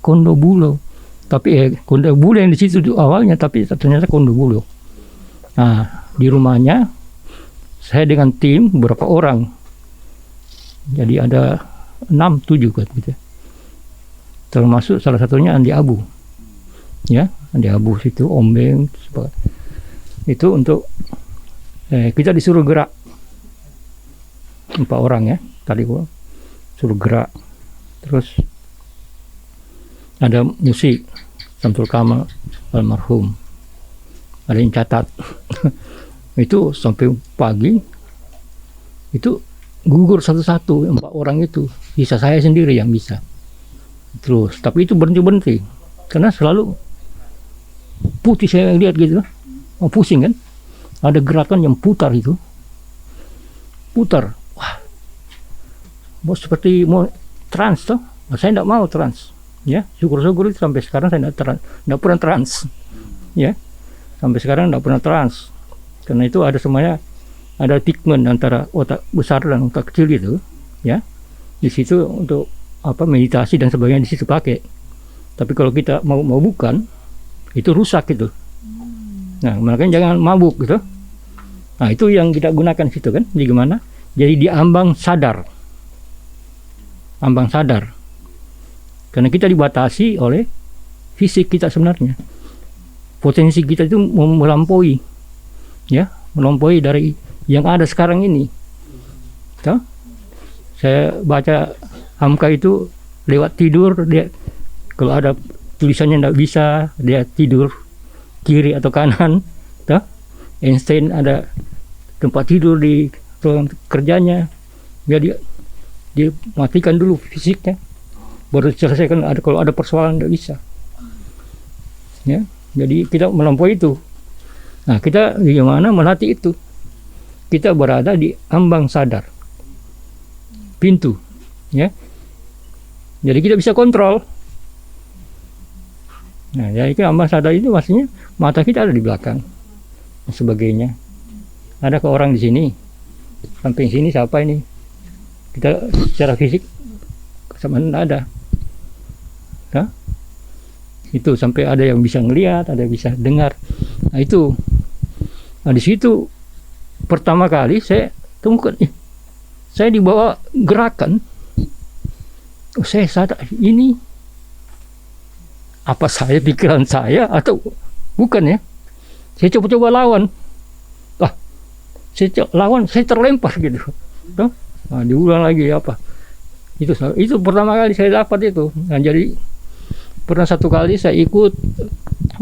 [SPEAKER 2] Kondo Bulo, tapi Kondo Bulo yang di situ awalnya, tapi ternyata Kondo Bulo. Nah di rumahnya saya dengan tim beberapa orang, jadi ada 6-7 kan gitu. Termasuk salah satunya Andi Abu, ya Andi Abu situ Ombeng, itu untuk kita disuruh gerak 4 orang ya, tadi gua suruh gerak. Terus ada musik Samsul Kamal almarhum, ada yang catat. Itu sampai pagi itu gugur satu-satu 4 orang itu, sisa saya sendiri yang bisa. Terus tapi itu berhenti karena selalu putih, saya lihat gitu, pusing kan, ada gerakan yang putar itu, putar. Mau seperti mau trans toh, saya tidak mau trans, ya syukur-syukur itu sampai sekarang saya tidak pernah trans, ya sampai sekarang tidak pernah trans, karena itu ada semuanya, ada pigmen antara otak besar dan otak kecil itu, ya di situ untuk meditasi dan sebagainya di situ pakai. Tapi kalau kita mau bukan, itu rusak gitu. Nah makanya jangan mabuk gitu. Nah itu yang kita gunakan di situ kan, di gimana? Jadi di ambang sadar. Karena kita dibatasi oleh fisik kita sebenarnya. Potensi kita itu melampaui, ya melampaui dari yang ada sekarang ini. Toh? Saya baca Hamka itu lewat tidur, dia kalau ada tulisannya tidak bisa, dia tidur kiri atau kanan. Toh? Einstein ada tempat tidur di ruang kerjanya, dia matikan dulu fisiknya, baru selesaikan. Kalau ada persoalan tidak bisa. Ya, jadi kita melampaui itu. Nah, kita bagaimana melatih itu? Kita berada di ambang sadar, pintu, ya. Jadi kita bisa kontrol. Nah, jadi ambang sadar itu maksudnya mata kita ada di belakang, dan sebagainya. Ada ke orang di sini, samping sini siapa ini? Kita secara fisik sama tidak ada. Nah, itu sampai ada yang bisa ngelihat, ada yang bisa dengar. Nah itu, nah di situ pertama kali saya temukan, saya dibawa gerakan. Saya sadar ini apa saya pikiran saya atau bukan ya? Saya coba-coba lawan. Saya terlempar gitu. Nah, diulang lagi apa? Itu pertama kali saya dapat itu. Nah, jadi pernah satu kali saya ikut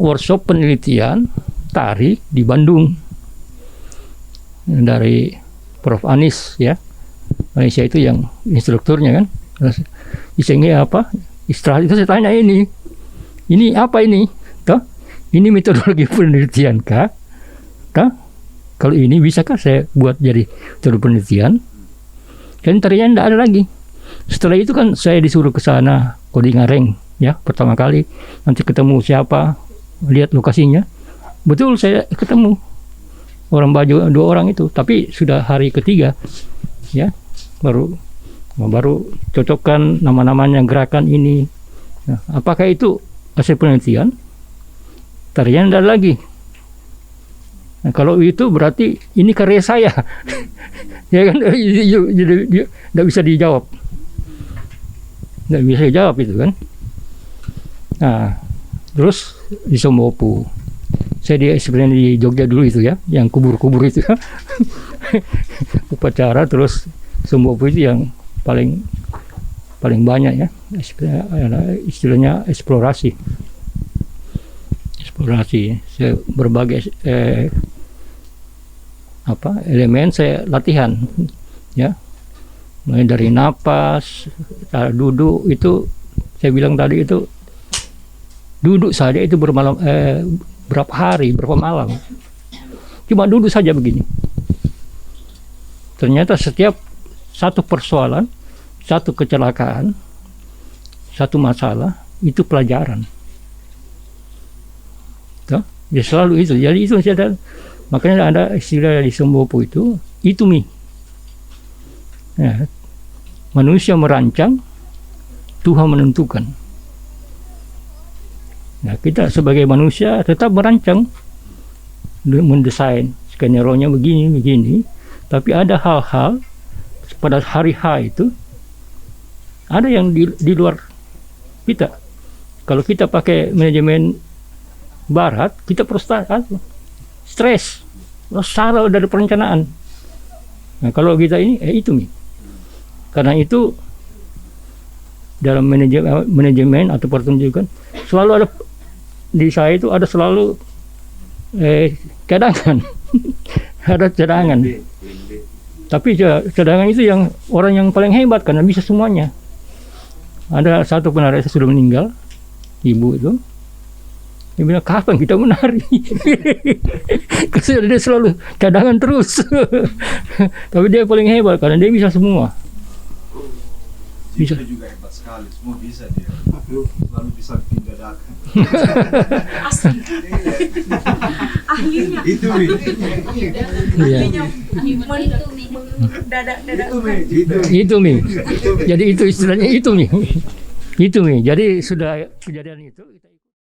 [SPEAKER 2] workshop penelitian tari di Bandung dari Prof. Anis ya. Malaysia itu yang instrukturnya kan. Isinya apa? Istirahat itu saya tanya ini apa ini? Toh? Ini metodologi penelitian kah? Toh? Kalau ini bisakah saya buat jadi metode penelitian? Dan tarian tidak ada lagi. Setelah itu kan saya disuruh ke sana Kodingareng ya, pertama kali. Nanti ketemu siapa, lihat lokasinya. Betul saya ketemu orang baju 2 orang itu, tapi sudah hari ketiga ya, baru cocokkan nama-namanya, gerakan ini. Nah, apakah itu hasil penelitian? Tarian tidak ada lagi. Nah, kalau itu berarti ini karya saya. Ya kan, jadi tidak bisa dijawab. Tidak bisa dijawab itu kan. Nah, terus di Sombopu. Saya sebenarnya di Jogja dulu itu ya, yang kubur-kubur itu ya. Upacara, terus Sombopu itu yang paling banyak ya. Istilahnya eksplorasi. Saya berbagai elemen saya latihan ya, mulai dari napas, cara duduk. Itu saya bilang tadi, itu duduk saja itu berapa hari, berapa malam, cuma duduk saja begini. Ternyata setiap satu persoalan, satu kecelakaan, satu masalah itu pelajaran. Ya selalu itu. Jadi itu saya, makanya ada istilah di Sombopu itu mi. Ya, manusia merancang, Tuhan menentukan. Nah, kita sebagai manusia tetap merancang, mendesain skenario-nya begini, tapi ada hal-hal pada hari H itu ada yang di luar kita. Kalau kita pakai manajemen Barat, kita stres, salah dari perencanaan. Nah, kalau kita ini itu nih. Karena itu dalam manajemen atau pertunjukan selalu ada di saya itu, ada selalu cadangan. Ada cadangan. Tapi cadangan itu yang orang yang paling hebat karena bisa semuanya. Ada satu penari sudah meninggal, ibu itu. Dia bilang, kapan kita menari? Karena dia selalu cadangan terus. Tapi dia paling hebat karena dia bisa semua. Bisa. Dia juga hebat sekali, semua bisa dia. Selalu bisa bikin dadakan. Ahlinya. Itu mi. Itu mi. Jadi itu istilahnya itu mi. Itu mi. Jadi sudah kejadian itu.